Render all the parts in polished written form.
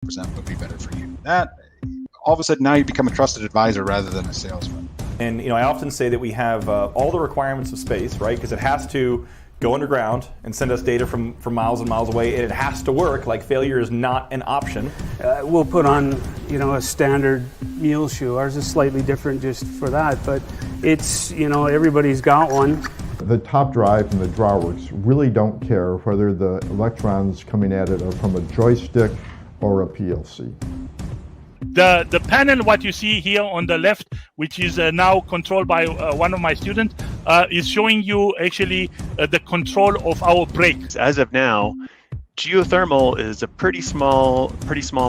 would be better for you. That all of a sudden now you become a trusted advisor rather than a salesman. And I often say that we have all the requirements of space, right? Because it has to go underground and send us data from miles and miles away, and it has to work. Like, failure is not an option. We'll put on, a standard mule shoe. Ours is slightly different just for that, but it's, everybody's got one. The top drive and the drawworks really don't care whether the electrons coming at it are from a joystick or a PLC. The panel, what you see here on the left, which is now controlled by one of my students, is showing you actually the control of our brakes. As of now, geothermal is a pretty small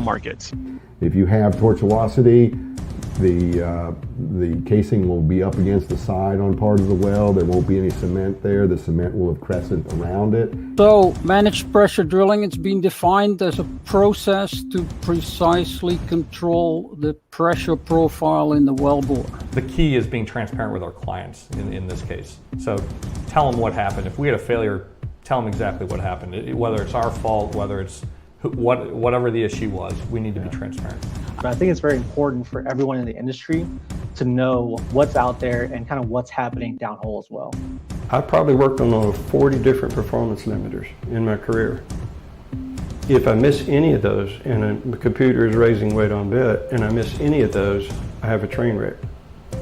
market. If you have tortuosity, the casing will be up against the side on part of the well. There won't be any cement there. The cement will have crescent around it. So managed pressure drilling, it's been defined as a process to precisely control the pressure profile in the wellbore. The key is being transparent with our clients in this case. So tell them what happened. If we had a failure, tell them exactly what happened. Whether it's our fault, whether it's whatever the issue was, we need to be transparent. But I think it's very important for everyone in the industry to know what's out there and kind of what's happening downhole as well. I've probably worked on over 40 different performance limiters in my career. If I miss any of those, and the computer is raising weight on bit, and I miss any of those, I have a train wreck. The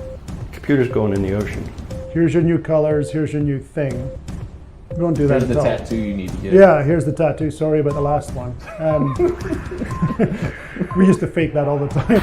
computer's going in the ocean. Here's your new colors, here's your new thing. We don't do that at all. Here's the tattoo you need to get. Yeah, here's the tattoo. Sorry about the last one. We used to fake that all the time.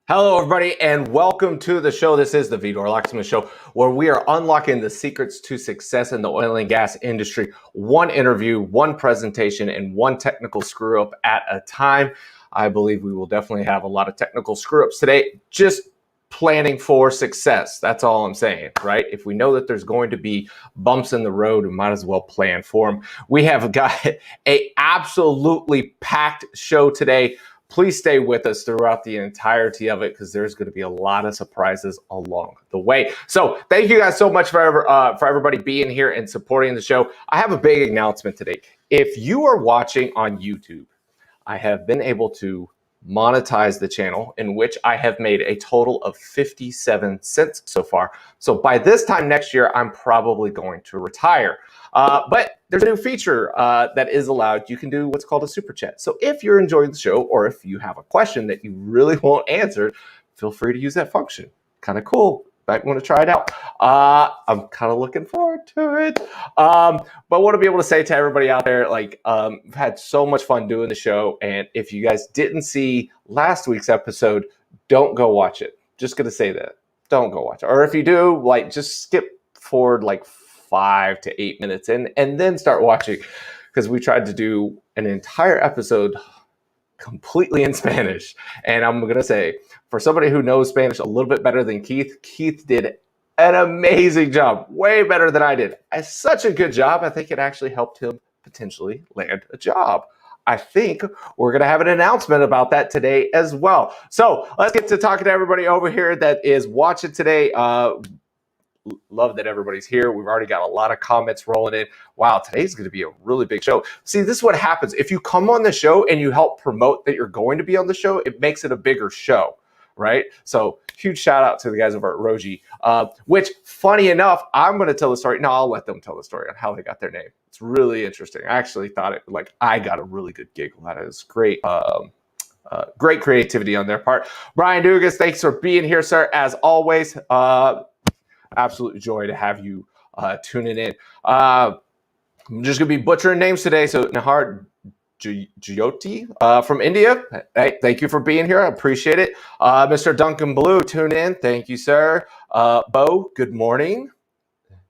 Hello, everybody, and welcome to the show. This is the Igor Locksmith Show, where we are unlocking the secrets to success in the oil and gas industry. One interview, one presentation, and one technical screw-up at a time. I believe we will definitely have a lot of technical screw-ups today. Just planning for success. That's all I'm saying, right? If we know that there's going to be bumps in the road, we might as well plan for them. We have got a absolutely packed show today. Please stay with us throughout the entirety of it because there's going to be a lot of surprises along the way. So thank you guys so much for everybody being here and supporting the show. I have a big announcement today. If you are watching on YouTube, I have been able to monetize the channel, in which I have made a total of 57 cents so far. So by this time next year, I'm probably going to retire. But there's a new feature that is allowed. You can do what's called a super chat. So if you're enjoying the show, or if you have a question that you really want answered, feel free to use that function. Kind of cool. Might want to try it out. I'm kind of looking forward to it. But want to be able to say to everybody out there, like, I've had so much fun doing the show. And if you guys didn't see last week's episode, don't go watch it. Just going to say that. Don't go watch it. Or if you do, like, just skip forward like 5 to 8 minutes in and then start watching, because we tried to do an entire episode completely in Spanish. And I'm going to say, for somebody who knows Spanish a little bit better than Keith did an amazing job, way better than I did. Such a good job. I think it actually helped him potentially land a job. I think we're going to have an announcement about that today as well. So let's get to talking to everybody over here that is watching today. Love that everybody's here. We've already got a lot of comments rolling in. Wow, today's going to be a really big show. See, this is what happens. If you come on the show and you help promote that you're going to be on the show, it makes it a bigger show, right? So huge shout out to the guys over at ROGII, which, funny enough, I'm going to tell the story. No, I'll let them tell the story on how they got their name. It's really interesting. I actually thought it, like, I got a really good giggle out of it. It's great. Great creativity on their part. Brian Dugas, thanks for being here, sir, as always. Absolute joy to have you tuning in. I'm just going to be butchering names today. So Nahar Jyoti from India, hey, thank you for being here. I appreciate it. Mr. Duncan Blue, tune in. Thank you, sir. Bo, good morning.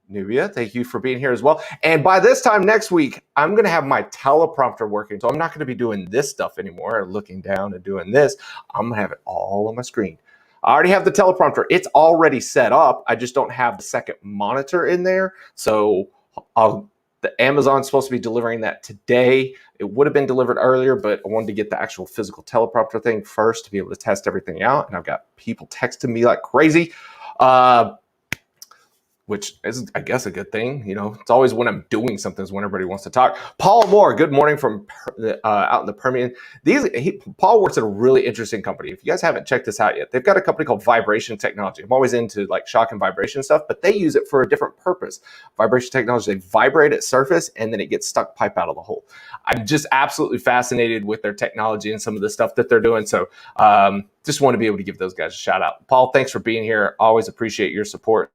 Nubia, thank you for being here as well. And by this time next week, I'm going to have my teleprompter working. So I'm not going to be doing this stuff anymore, looking down and doing this. I'm going to have it all on my screen. I already have the teleprompter. It's already set up. I just don't have the second monitor in there. So The Amazon's supposed to be delivering that today. It would have been delivered earlier, but I wanted to get the actual physical teleprompter thing first to be able to test everything out. And I've got people texting me like crazy. Which is, I guess, a good thing. You know, it's always when I'm doing something is when everybody wants to talk. Paul Moore, good morning from out in the Permian. Paul works at a really interesting company. If you guys haven't checked this out yet, they've got a company called Vibration Technology. I'm always into like shock and vibration stuff, but they use it for a different purpose. Vibration Technology, they vibrate at surface and then it gets stuck pipe out of the hole. I'm just absolutely fascinated with their technology and some of the stuff that they're doing. So just want to be able to give those guys a shout out. Paul, thanks for being here. Always appreciate your support.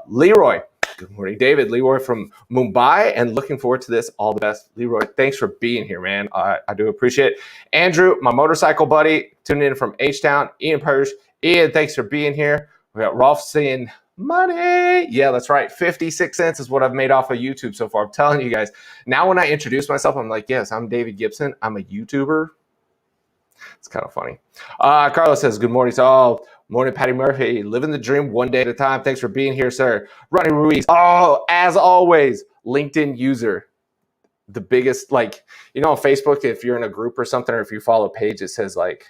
Leroy, good morning. David, Leroy from Mumbai, and looking forward to this. All the best. Leroy, thanks for being here, man. I do appreciate it. Andrew, my motorcycle buddy, tuning in from H-Town. Ian Purge. Ian, thanks for being here. We got Rolf saying money. Yeah, that's right. 56 cents is what I've made off of YouTube so far. I'm telling you guys. Now when I introduce myself, I'm like, yes, I'm David Gibson. I'm a YouTuber. It's kind of funny. Carlos says, good morning to all. Morning, Patty Murphy. Living the dream one day at a time. Thanks for being here, sir. Ronnie Ruiz. Oh, as always, LinkedIn user. The biggest, like, you know, on Facebook, if you're in a group or something, or if you follow a page, it says like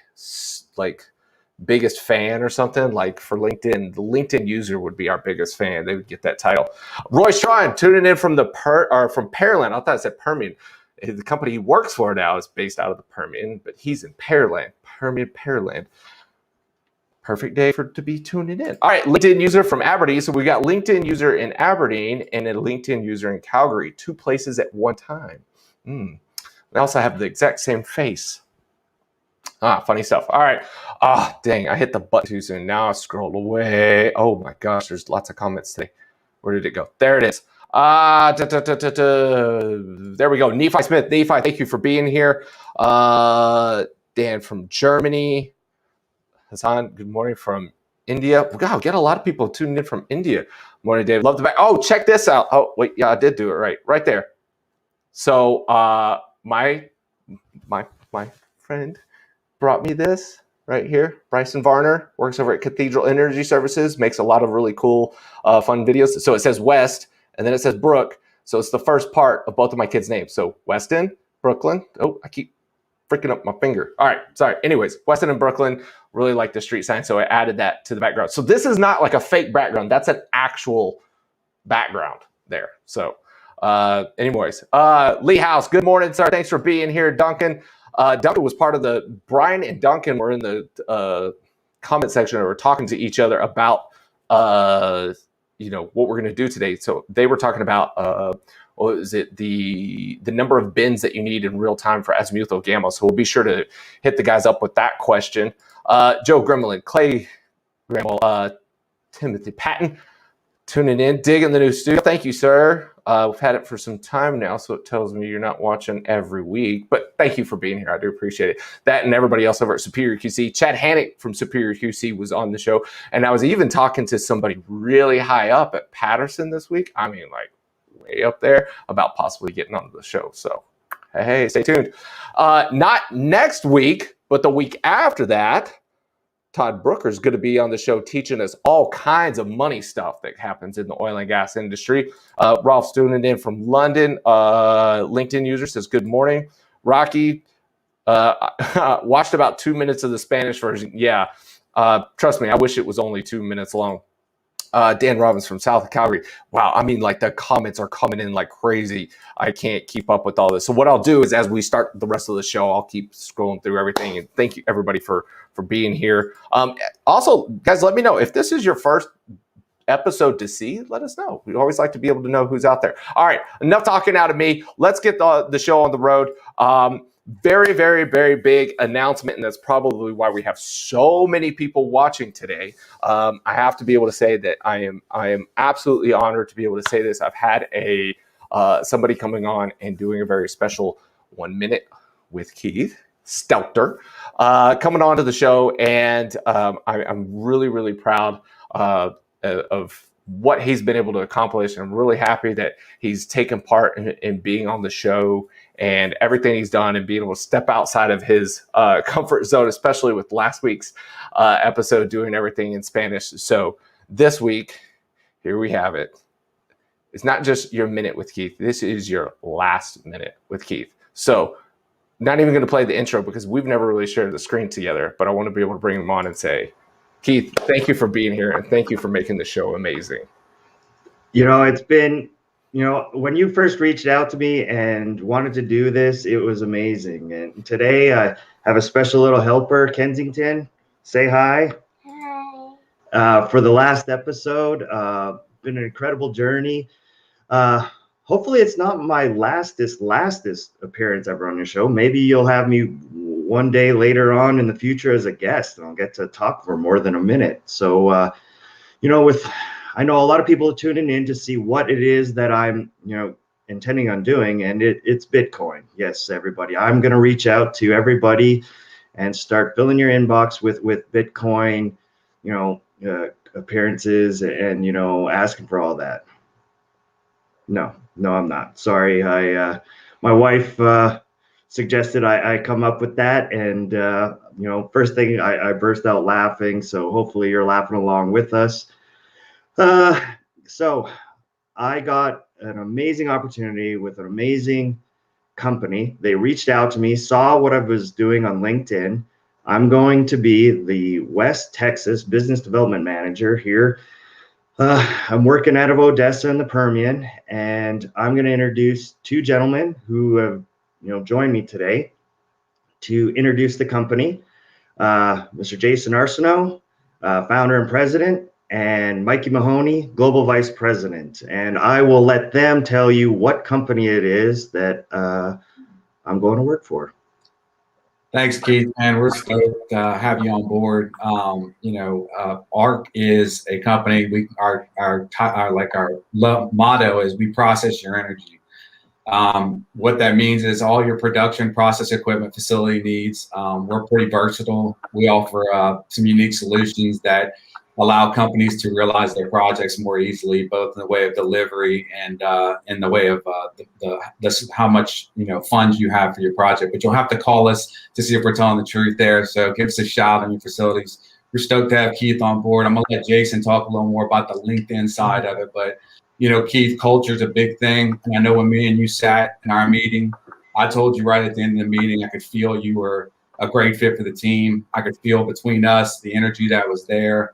biggest fan or something. Like for LinkedIn, the LinkedIn user would be our biggest fan. They would get that title. Roy Strine tuning in from from Pearland. I thought it said Permian. The company he works for now is based out of the Permian, but he's in Pearland. Pearland. Perfect day to be tuning in. All right, LinkedIn user from Aberdeen. So we got LinkedIn user in Aberdeen and a LinkedIn user in Calgary, 2 places at one time. They also have the exact same face. Funny stuff. All right. Dang, I hit the button too soon. Now I scrolled away. Oh my gosh, there's lots of comments today. Where did it go? There it is. There we go. Nephi Smith. Nephi, thank you for being here. Dan from Germany. Hassan, good morning from India. Wow, get a lot of people tuning in from India. Morning, Dave. Love the back. Oh, check this out. Oh, wait, yeah, I did do it right there. So my friend brought me this right here. Bryson Varner works over at Cathedral Energy Services, makes a lot of really cool, fun videos. So it says West, and then it says Brook. So it's the first part of both of my kids' names. So Weston, Brooklyn. Oh, I keep freaking up my finger. All right, sorry. Anyways, Weston and Brooklyn, really like the street sign, so I added that to the background. So this is not like a fake background. That's an actual background there. So anyways, Lee House, good morning, sir. Thanks for being here. Duncan. Duncan was part of Brian and Duncan were in the comment section, or were talking to each other about, you know, what we're going to do today. So they were talking about, what is it, the number of bins that you need in real time for azimuthal gamma. So we'll be sure to hit the guys up with that question. Joe Gremlin, Clay Gremlin, Timothy Patton, tuning in, digging the new studio. Thank you, sir. We've had it for some time now, so it tells me you're not watching every week. But thank you for being here. I do appreciate it. That and everybody else over at Superior QC. Chad Hannock from Superior QC was on the show. And I was even talking to somebody really high up at Patterson this week. I mean, like, way up there, about possibly getting on the show. So, hey, stay tuned. Not next week, but the week after that, Todd Brooker's going to be on the show teaching us all kinds of money stuff that happens in the oil and gas industry. Rolf's tuning in from London. LinkedIn user says, good morning. Rocky, watched about 2 minutes of the Spanish version. Yeah, trust me, I wish it was only 2 minutes long. Dan Robbins from South Calgary. Wow, I mean, like, the comments are coming in like crazy. I can't keep up with all this. So what I'll do is, as we start the rest of the show, I'll keep scrolling through everything. And thank you, everybody, for being here. Also, guys, let me know if this is your first episode to see. Let us know. We always like to be able to know who's out there. All right, enough talking out of me. Let's get the show on the road. Very, very, very big announcement, and that's probably why we have so many people watching today. I have to be able to say that I am absolutely honored to be able to say this. I've had somebody coming on and doing a very special 1 minute with Keith Stelter coming on to the show, and I'm really, really proud of what he's been able to accomplish. I'm really happy that he's taken part in being on the show and everything he's done, and being able to step outside of his comfort zone, especially with last week's episode, doing everything in Spanish. So this week, here we have it. It's not just your minute with Keith. This is your last minute with Keith. So not even going to play the intro because we've never really shared the screen together, but I want to be able to bring him on and say, Keith, thank you for being here and thank you for making the show amazing. It's been, when you first reached out to me and wanted to do this, it was amazing. And today I have a special little helper, Kensington. Say hi. Hi. For the last episode, been an incredible journey. Hopefully it's not my lastest appearance ever on your show. Maybe you'll have me one day later on in the future as a guest, and I'll get to talk for more than a minute. So, I know a lot of people are tuning in to see what it is that I'm, intending on doing, and it's Bitcoin. Yes, everybody. I'm going to reach out to everybody and start filling your inbox with Bitcoin, appearances and, asking for all that. No, I'm not. Sorry. My wife suggested I come up with that, and first thing I burst out laughing. So hopefully you're laughing along with us. So I got an amazing opportunity with an amazing company. They reached out to me, saw what I was doing on LinkedIn. I'm going to be the West Texas Business Development Manager here. I'm working out of Odessa in the Permian, and I'm going to introduce two gentlemen who have, joined me today to introduce the company. Mr. Jason Arsenault, founder and president, and Mikey Mahoney, global vice president. And I will let them tell you what company it is that I'm going to work for. Thanks, Keith, and we're stoked to have you on board. ARC is a company. Our motto is we process your energy. What that means is all your production process equipment facility needs. We're pretty versatile. We offer some unique solutions that allow companies to realize their projects more easily, both in the way of delivery and in the way of how much funds you have for your project. But you'll have to call us to see if we're telling the truth there. So give us a shout on your facilities. We're stoked to have Keith on board. I'm gonna let Jason talk a little more about the LinkedIn side of it. But Keith, culture is a big thing. And I know when me and you sat in our meeting, I told you right at the end of the meeting, I could feel you were a great fit for the team. I could feel between us the energy that was there.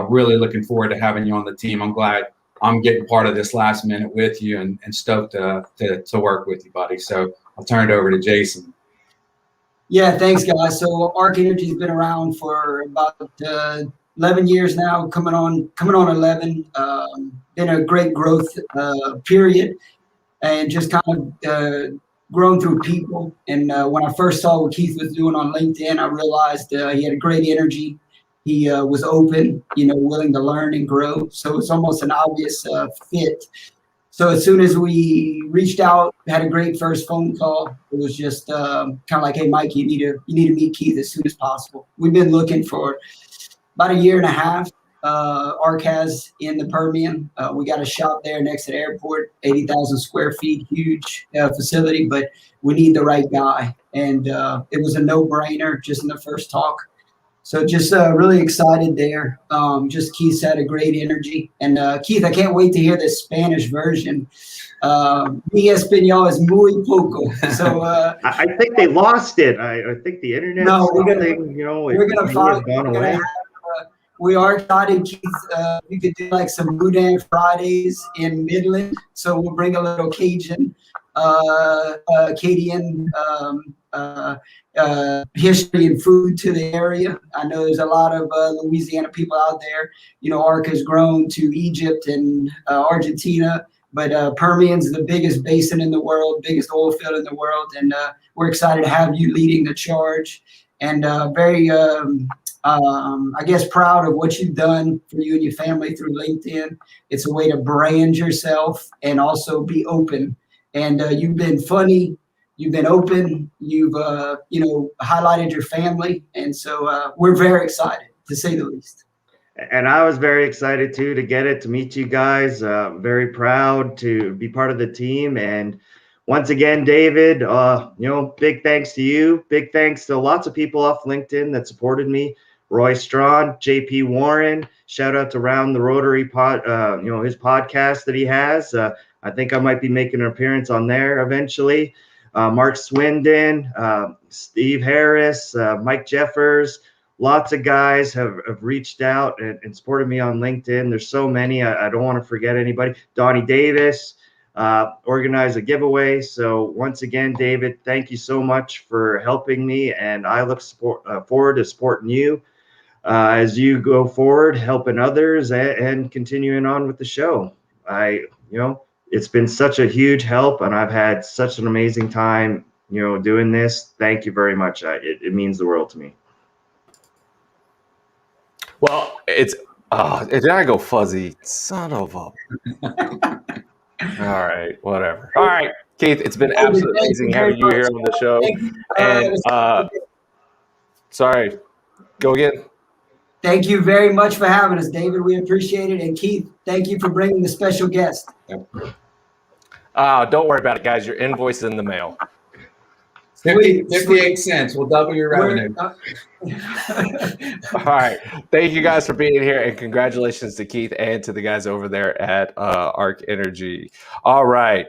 Really looking forward to having you on the team. I'm glad I'm getting part of this last minute with you and stoked to work with you, buddy. So I'll turn it over to Jason. Yeah, thanks, guys. So ARC Energy has been around for about 11 years now, coming on 11. Been a great growth period, and just kind of grown through people. And when I first saw what Keith was doing on LinkedIn, I realized he had a great energy. He was open, willing to learn and grow. So it's almost an obvious fit. So as soon as we reached out, had a great first phone call. It was just kind of like, hey, Mike, you need to meet Keith as soon as possible. We've been looking for about a year and a half. ARC has in the Permian. We got a shop there next to the airport, 80,000 square feet, huge facility, but we need the right guy. And it was a no-brainer just in the first talk. So just really excited there. Just Keith had a great energy. And Keith, I can't wait to hear the Spanish version. Mi español es muy poco. So I think they lost it. I think the internet. No, we're gonna find. We are excited, Keith. We could do like some Boudin Fridays in Midland. So we'll bring a little Cajun, Acadian history and food to the area. I know there's a lot of Louisiana people out there. ARC has grown to Egypt and Argentina, but Permian's the biggest basin in the world, biggest oil field in the world, and we're excited to have you leading the charge. And very, I guess, proud of what you've done for you and your family through LinkedIn. It's a way to brand yourself and also be open. And you've been funny. You've been open. You've, highlighted your family. And so we're very excited, to say the least. And I was very excited, too, to get it, to meet you guys. Very proud to be part of the team. And once again, David, big thanks to you. Big thanks to lots of people off LinkedIn that supported me. Roy Strawn, JP Warren. Shout out to Round the Rotary his podcast that he has. I think I might be making an appearance on there eventually. Mark Swindon, Steve Harris, Mike Jeffers. Lots of guys have reached out and supported me on LinkedIn. There's so many. I don't want to forget anybody. Donnie Davis organized a giveaway. So once again, David, thank you so much for helping me. And I look forward to supporting you as you go forward, helping others and continuing on with the show. It's been such a huge help, and I've had such an amazing time, doing this. Thank you very much. It means the world to me. Well, did I go fuzzy? Son of a. All right, whatever. All right, Keith, it's been absolutely amazing having you here on the show. And sorry, go again. Thank you very much for having us, David. We appreciate it. And Keith, thank you for bringing the special guest. Don't worry about it, guys. Your invoice is in the mail. 58 cents. We'll double your revenue. All right. Thank you guys for being here, and congratulations to Keith and to the guys over there at Arc Energy. All right.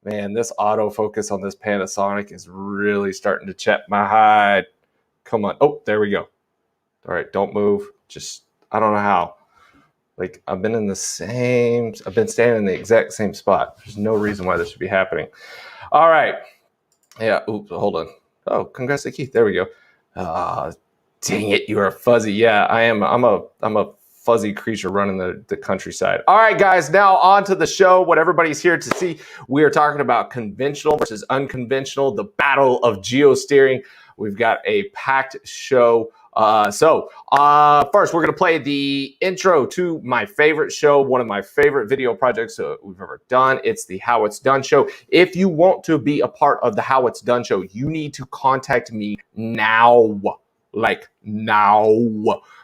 Man, this autofocus on this Panasonic is really starting to chap my hide. Come on. Oh, there we go. All right. Don't move. I don't know how. Like, I've been standing in the exact same spot. There's no reason why this should be happening. All right. Yeah. Oops. Hold on. Oh, congrats to Keith. There we go. Dang it. You are fuzzy. Yeah, I am. I'm a fuzzy creature running the countryside. All right, guys. Now on to the show. What everybody's here to see. We are talking about conventional versus unconventional, the battle of geosteering. We've got a packed show. First, we're going to play the intro to my favorite show, one of my favorite video projects we've ever done. It's the How It's Done show. If you want to be a part of the How It's Done show, you need to contact me now. Like now.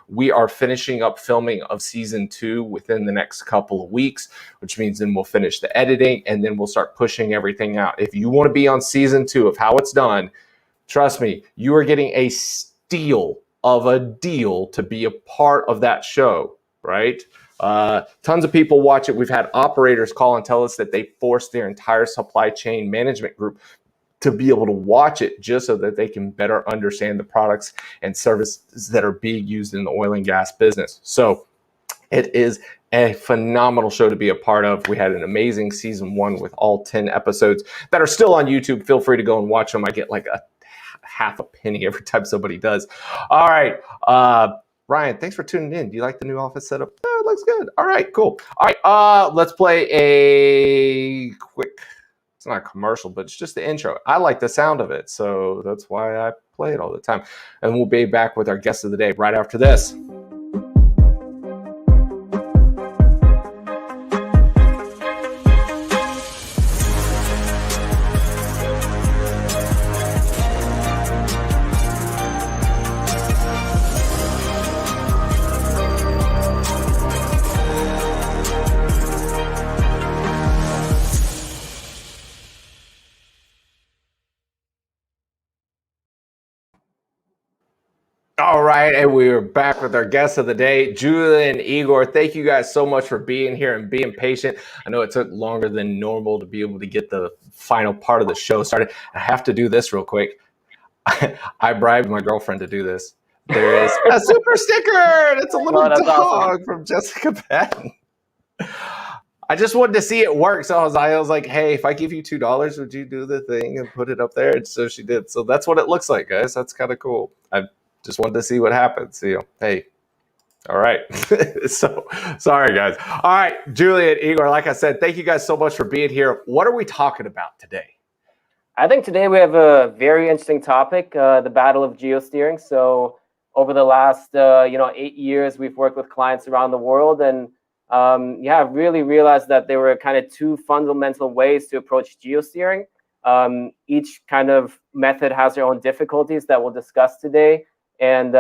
We are finishing up filming of season 2 within the next couple of weeks, which means then we'll finish the editing and then we'll start pushing everything out. If you want to be on season 2 of How It's Done, trust me, you are getting a steal of a deal to be a part of that show, right? Tons of people watch it. We've had operators call and tell us that they forced their entire supply chain management group to be able to watch it just so that they can better understand the products and services that are being used in the oil and gas business. So it is a phenomenal show to be a part of. We had an amazing season 1 with all 10 episodes that are still on YouTube. Feel free to go and watch them. I get like a half a penny every time somebody does. All right. Ryan, thanks for tuning in. Do you like the new office setup? Oh, it looks good. All right, cool. All right. Let's play a quick, it's not a commercial, but it's just the intro. I like the sound of it, so that's why I play it all the time. And we'll be back with our guest of the day right after this. All right, and we're back with our guests of the day, Julian and Igor. Thank you guys so much for being here and being patient. I know it took longer than normal to be able to get the final part of the show started. I have to do this real quick. I bribed my girlfriend to do this. There is a super sticker. It's a little dog awesome. From Jessica Patton. I just wanted to see it work. So I was like, hey, if I give you $2, would you do the thing and put it up there? And so she did. So that's what it looks like, guys. That's kind of cool. I just wanted to see what happens. Hey, all right. So sorry, guys. All right, Julian, Igor, like I said, thank you guys so much for being here. What are we talking about today? I think today we have a very interesting topic, the battle of geosteering. So over the last 8 years, we've worked with clients around the world, and I've really realized that there were kind of 2 fundamental ways to approach geosteering. Each kind of method has their own difficulties that we'll discuss today. And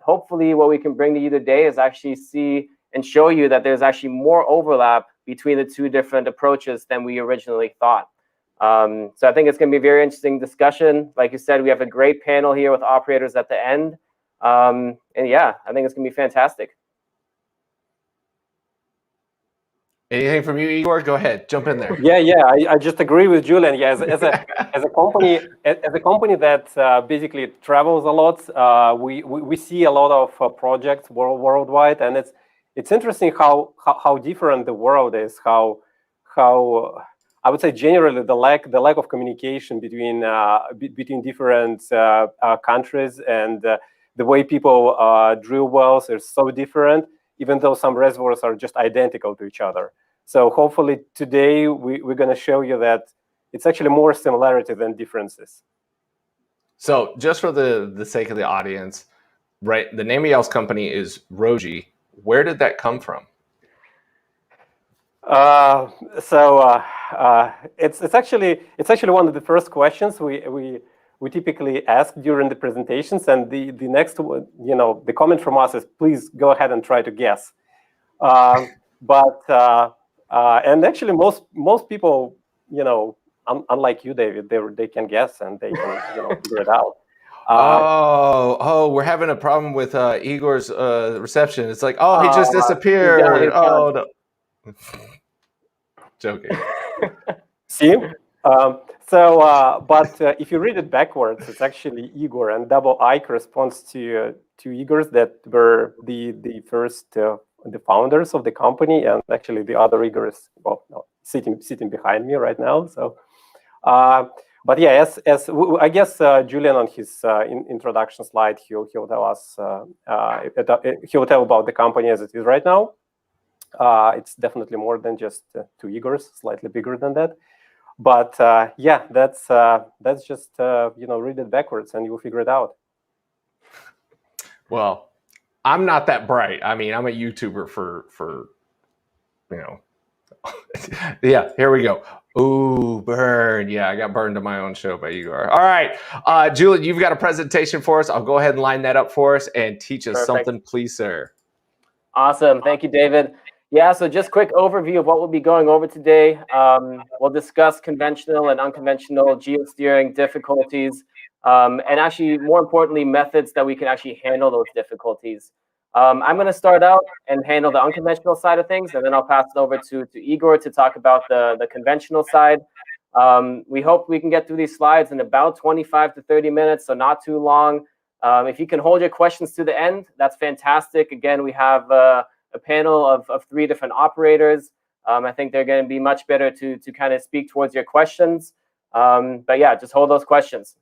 hopefully what we can bring to you today is actually see and show you that there's actually more overlap between the 2 different approaches than we originally thought. So I think it's going to be a very interesting discussion. Like you said, we have a great panel here with operators at the end. And yeah, I think it's going to be fantastic. Anything from you, Igor? Go ahead, jump in there. Yeah, I just agree with Julian. Yeah, as a company that basically travels a lot, we see a lot of projects worldwide, and it's interesting how different the world is. How I would say generally the lack of communication between different countries, and the way people drill wells is so different, even though some reservoirs are just identical to each other. So hopefully today we're going to show you that it's actually more similarity than differences. So just for the sake of the audience, right? The name of y'all's company is ROGII. Where did that come from? It's actually one of the first questions we typically ask during the presentations, and the next one, the comment from us is, please go ahead and try to guess. And actually most people, unlike you, David, they can guess and they can figure it out. We're having a problem with Igor's reception. It's like, he just disappeared. No. Joking. See? But if you read it backwards, it's actually Igor, and double I corresponds to Igors that were the first the founders of the company, and actually the other Igor is sitting behind me right now. So, but yeah, as I guess Julian on his introduction slide, he'll tell us he'll tell about the company as it is right now. It's definitely more than just two Igors, slightly bigger than that. But yeah, that's just read it backwards and you'll figure it out. Well, I'm not that bright. I mean, I'm a YouTuber for yeah, here we go. Ooh, burn. Yeah, I got burned on my own show by Igor. All right, Julian, you've got a presentation for us. I'll go ahead and line that up for us and teach us something, please, sir. Awesome. Thank you, David. Yeah, so just quick overview of what we'll be going over today. We'll discuss conventional and unconventional geosteering difficulties, and actually, more importantly, methods that we can actually handle those difficulties. I'm going to start out and handle the unconventional side of things, and then I'll pass it over to Igor to talk about the conventional side. We hope we can get through these slides in about 25 to 30 minutes, so not too long. If you can hold your questions to the end, that's fantastic. Again, we have a panel of 3 different operators. I think they're going to be much better to kind of speak towards your questions. But yeah, just hold those questions.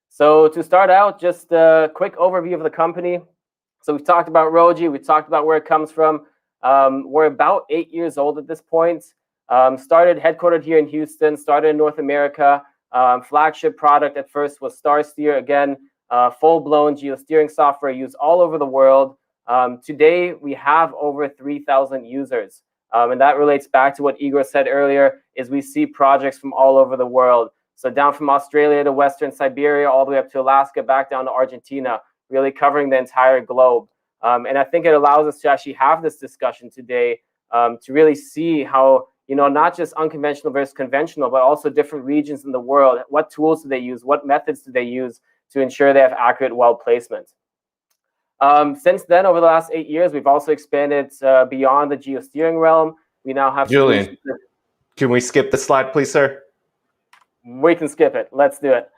So to start out, just a quick overview of the company. So we've talked about ROGII. We talked about where it comes from. We're about 8 years old at this point. Started headquartered here in Houston, started in North America. Flagship product at first was StarSteer. Again, full-blown geosteering software used all over the world. Today, we have over 3,000 users. And that relates back to what Igor said earlier, is we see projects from all over the world. So down from Australia to Western Siberia, all the way up to Alaska, back down to Argentina, really covering the entire globe. And I think it allows us to actually have this discussion today to really see how, not just unconventional versus conventional, but also different regions in the world. What tools do they use? What methods do they use to ensure they have accurate well placement? Since then, over the last 8 years, we've also expanded beyond the geosteering realm. We now have Julian, can we skip the slide, please, sir? We can skip it. Let's do it.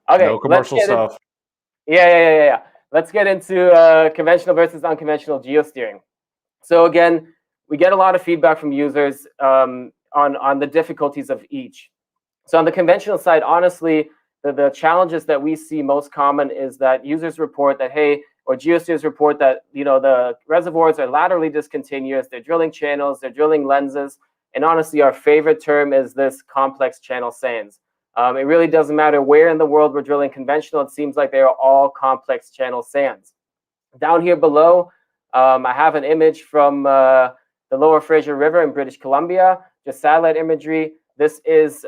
Okay. No commercial stuff. Yeah. Let's get into conventional versus unconventional geosteering. So again, we get a lot of feedback from users on the difficulties of each. So on the conventional side, honestly, the challenges that we see most common is that users report that, hey, or geosteers report that, the reservoirs are laterally discontinuous, they're drilling channels, they're drilling lenses, and honestly, our favorite term is this complex channel sands. It really doesn't matter where in the world we're drilling conventional, it seems like they are all complex channel sands. Down here below, I have an image from the Lower Fraser River in British Columbia, just satellite imagery. This is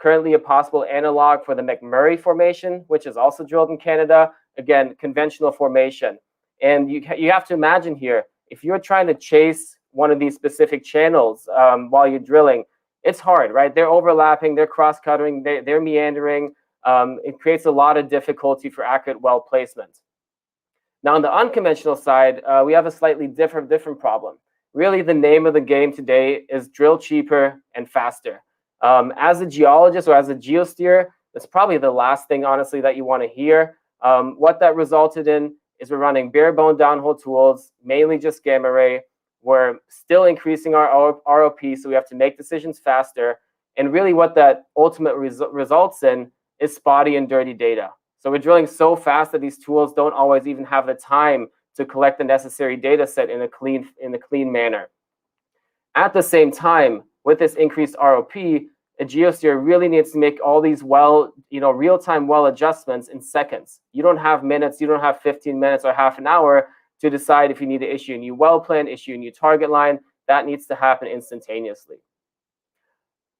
currently a possible analog for the McMurray Formation, which is also drilled in Canada. Again, conventional formation. And you have to imagine here, if you're trying to chase one of these specific channels while you're drilling, it's hard, right? They're overlapping, they're cross-cutting, they're meandering. It creates a lot of difficulty for accurate well placement. Now, on the unconventional side, we have a slightly different problem. Really, the name of the game today is drill cheaper and faster. As a geologist or as a geosteer, that's probably the last thing, honestly, that you want to hear. What that resulted in is we're running bare bone downhole tools, mainly just gamma ray. We're still increasing our ROP, so we have to make decisions faster. And really what that ultimately results in is spotty and dirty data. So we're drilling so fast that these tools don't always even have the time to collect the necessary data set in a clean manner. At the same time, with this increased ROP, a geosteer really needs to make all these real-time well adjustments in seconds. You don't have minutes, you don't have 15 minutes or half an hour to decide if you need to issue a new well plan, issue a new target line. That needs to happen instantaneously.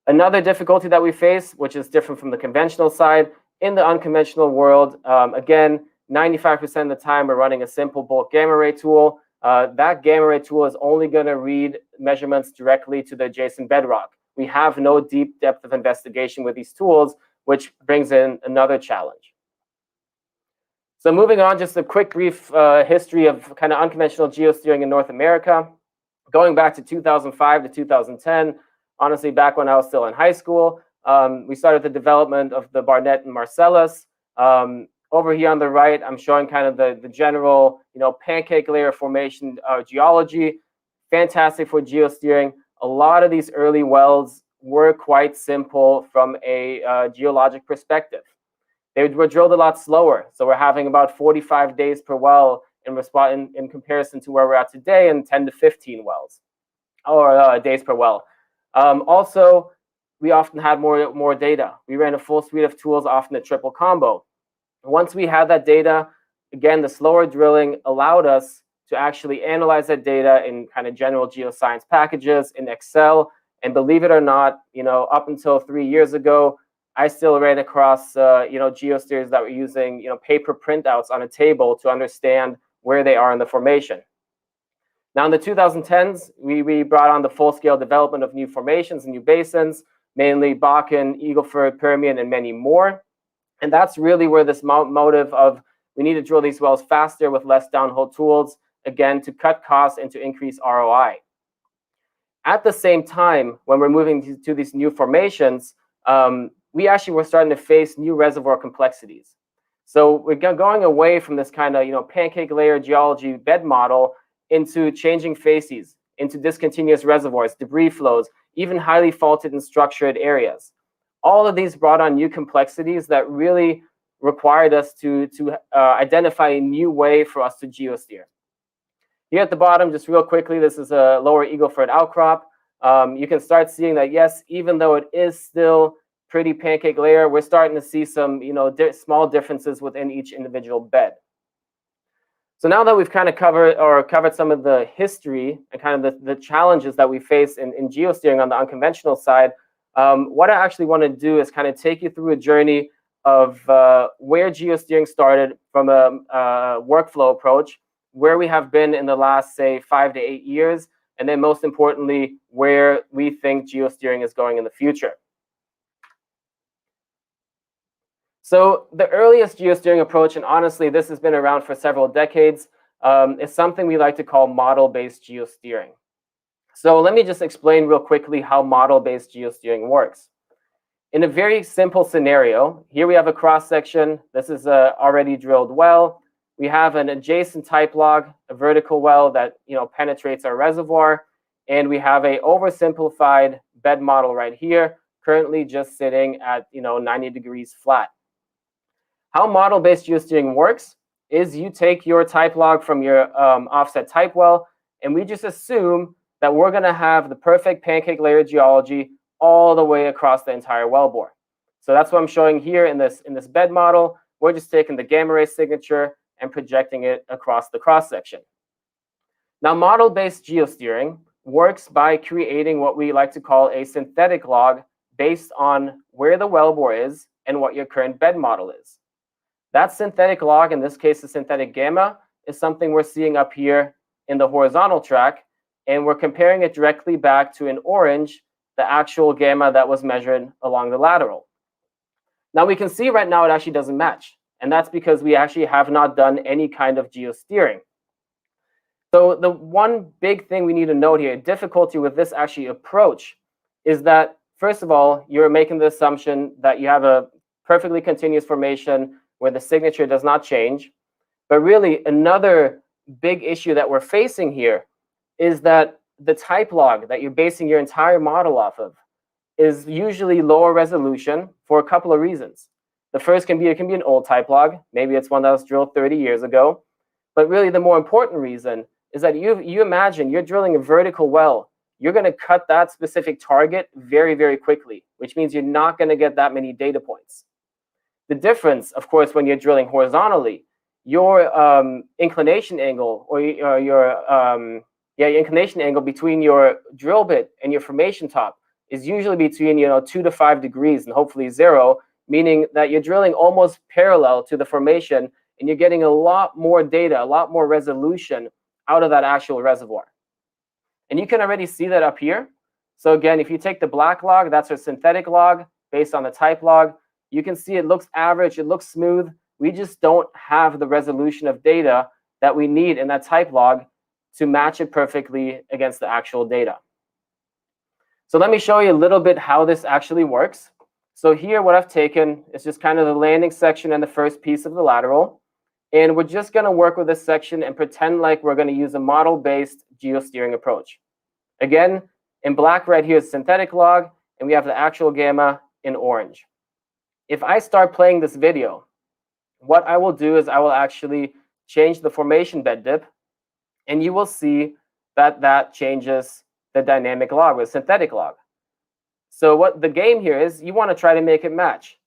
Another difficulty that we face, which is different from the conventional side, in the unconventional world, again, 95% of the time we're running a simple bulk gamma ray tool. That gamma ray tool is only going to read measurements directly to the adjacent bedrock. We have no deep depth of investigation with these tools, which brings in another challenge. So moving on, just a quick brief history of kind of unconventional geosteering in North America. Going back to 2005 to 2010, honestly, back when I was still in high school, we started the development of the Barnett and Marcellus. Over here on the right, I'm showing kind of the general, pancake layer formation geology. Fantastic for geosteering. A lot of these early wells were quite simple from a geologic perspective. They were drilled a lot slower. So we're having about 45 days per well in comparison to where we're at today, and 10 to 15 wells or days per well. Also, we often had more data. We ran a full suite of tools, often a triple combo. Once we had that data, again, the slower drilling allowed us to actually analyze that data in kind of general geoscience packages in Excel. And believe it or not, up until 3 years ago, I still ran across geosteers that were using paper printouts on a table to understand where they are in the formation. Now in the 2010s, we brought on the full-scale development of new formations and new basins, mainly Bakken, Eagle Ford, Permian, and many more. And that's really where this motive of we need to drill these wells faster with less downhole tools, again, to cut costs and to increase ROI. At the same time, when we're moving to these new formations, we actually were starting to face new reservoir complexities. So we're going away from this kind of pancake layer geology bed model into changing facies, into discontinuous reservoirs, debris flows, even highly faulted and structured areas. All of these brought on new complexities that really required us to identify a new way for us to geosteer. Here at the bottom, just real quickly, this is a lower Eagle Ford outcrop. You can start seeing that, yes, even though it is still pretty pancake layer, we're starting to see some small differences within each individual bed. So now that we've kind of covered some of the history and kind of the challenges that we face in geosteering on the unconventional side, what I actually want to do is kind of take you through a journey of where geosteering started from a workflow approach, where we have been in the last, say, 5 to 8 years, and then most importantly, where we think geosteering is going in the future. So the earliest geosteering approach, and honestly, this has been around for several decades, is something we like to call model-based geosteering. So let me just explain real quickly how model-based geosteering works. In a very simple scenario, here we have a cross-section. This is a already drilled well. We have an adjacent type log, a vertical well that penetrates our reservoir, and we have a oversimplified bed model right here, currently just sitting at 90 degrees flat. How model-based geosteering works is you take your type log from your offset type well, and we just assume that we're going to have the perfect pancake layer geology all the way across the entire wellbore. So that's what I'm showing here in this bed model. We're just taking the gamma ray signature and projecting it across the cross-section. Now, model-based geosteering works by creating what we like to call a synthetic log based on where the wellbore is and what your current bed model is. That synthetic log, in this case the synthetic gamma, is something we're seeing up here in the horizontal track, and we're comparing it directly back to an orange the actual gamma that was measured along the lateral. Now we can see right now it actually doesn't match. And that's because we actually have not done any kind of geosteering. So the one big thing we need to note here, difficulty with this actually approach, is that, first of all, you're making the assumption that you have a perfectly continuous formation where the signature does not change. But really, another big issue that we're facing here is that the type log that you're basing your entire model off of is usually lower resolution for a couple of reasons. The first can be it can be an old type log. Maybe it's one that was drilled 30 years ago. But really, the more important reason is that you imagine you're drilling a vertical well. You're going to cut that specific target very, very quickly, which means you're not going to get that many data points. The difference, of course, when you're drilling horizontally, your inclination angle or your inclination angle between your drill bit and your formation top is usually between 2 to 5 degrees and hopefully 0, meaning that you're drilling almost parallel to the formation and you're getting a lot more data, a lot more resolution out of that actual reservoir. And you can already see that up here. So again, if you take the black log, that's our synthetic log based on the type log. You can see it looks average, it looks smooth. We just don't have the resolution of data that we need in that type log to match it perfectly against the actual data. So let me show you a little bit how this actually works. So here what I've taken is just kind of the landing section and the first piece of the lateral. And we're just going to work with this section and pretend like we're going to use a model-based geosteering approach. Again, in black right here is synthetic log, and we have the actual gamma in orange. If I start playing this video, what I will do is I will actually change the formation bed dip, and you will see that that changes the dynamic log with synthetic log. So what the game here is, you want to try to make it match.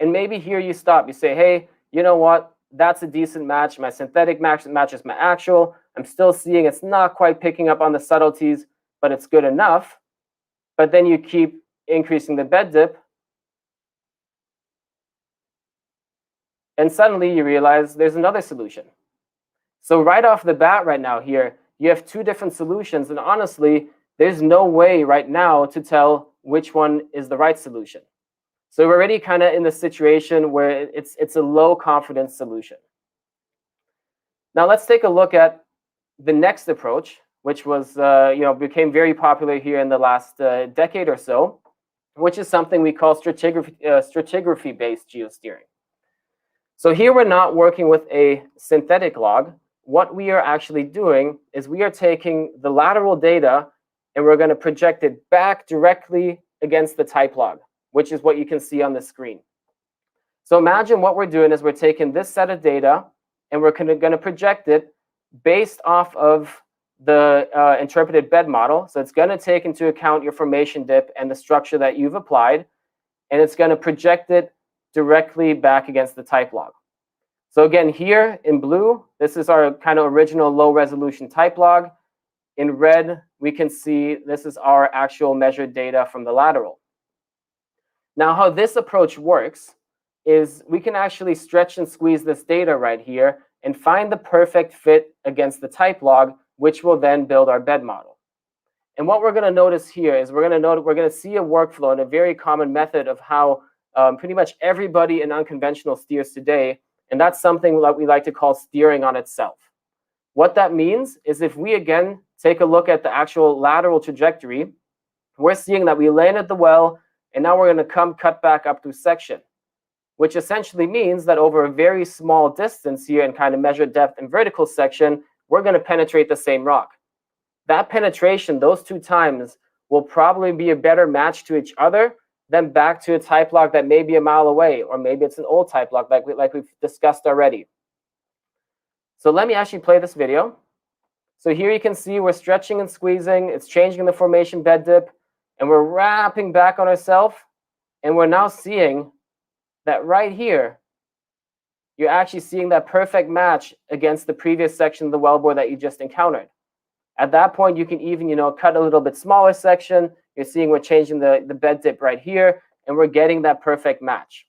And maybe here you stop. You say, hey, you know what? That's a decent match. My synthetic matches my actual. I'm still seeing it's not quite picking up on the subtleties, but it's good enough. But then you keep increasing the bed dip. And suddenly you realize there's another solution. So right off the bat right now here, you have two different solutions. And honestly, there's no way right now to tell which one is the right solution. So we're already kind of in the situation where it's a low confidence solution. Now let's take a look at the next approach, which was became very popular here in the last decade or so, which is something we call stratigraphy-based geosteering. So here we're not working with a synthetic log. What we are actually doing is we are taking the lateral data and we're going to project it back directly against the type log, which is what you can see on the screen. So imagine what we're doing is we're taking this set of data and we're going to project it based off of the interpreted bed model. So it's going to take into account your formation dip and the structure that you've applied, and it's going to project it directly back against the type log. So again, here in blue, this is our kind of original low resolution type log. In red, we can see this is our actual measured data from the lateral. Now, how this approach works is we can actually stretch and squeeze this data right here and find the perfect fit against the type log, which will then build our bed model. And what we're going to notice here is we're going to see a workflow and a very common method of how pretty much everybody in unconventional steers today, and that's something that we like to call steering on itself. What that means is if we again take a look at the actual lateral trajectory, we're seeing that we landed the well, and now we're going to cut back up through section, which essentially means that over a very small distance here and kind of measured depth and vertical section, we're going to penetrate the same rock. That penetration, those two times, will probably be a better match to each other than back to a type log that may be a mile away, or maybe it's an old type log like we've discussed already. So let me actually play this video. So here you can see we're stretching and squeezing. It's changing the formation bed dip, and we're wrapping back on ourselves. And we're now seeing that right here, you're actually seeing that perfect match against the previous section of the wellbore that you just encountered. At that point, you can even, cut a little bit smaller section. You're seeing we're changing the bed dip right here, and we're getting that perfect match.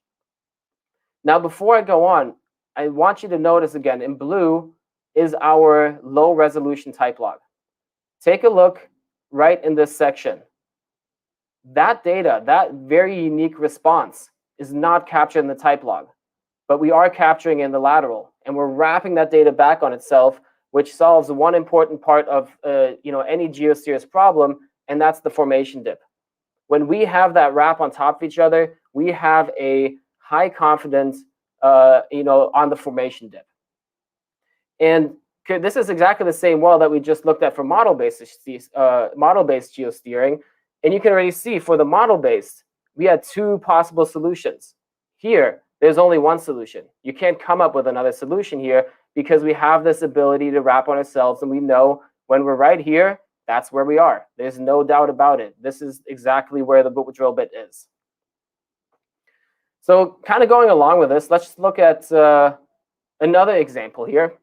Now, before I go on, I want you to notice again, in blue is our low resolution type log. Take a look right in this section. that data, that very unique response, is not captured in the type log, but we are capturing in the lateral, and we're wrapping that data back on itself, which solves one important part of any geosteer's problem, and that's the formation dip. When we have that wrap on top of each other, we have a high confidence on the formation dip. And this is exactly the same well that we just looked at for model-based geosteering. And you can already see for the model-based, we had two possible solutions. Here, there's only one solution. You can't come up with another solution here because we have this ability to wrap on ourselves, and we know when we're right here, that's where we are. There's no doubt about it. This is exactly where the drill bit is. So kind of going along with this, let's just look at another example here.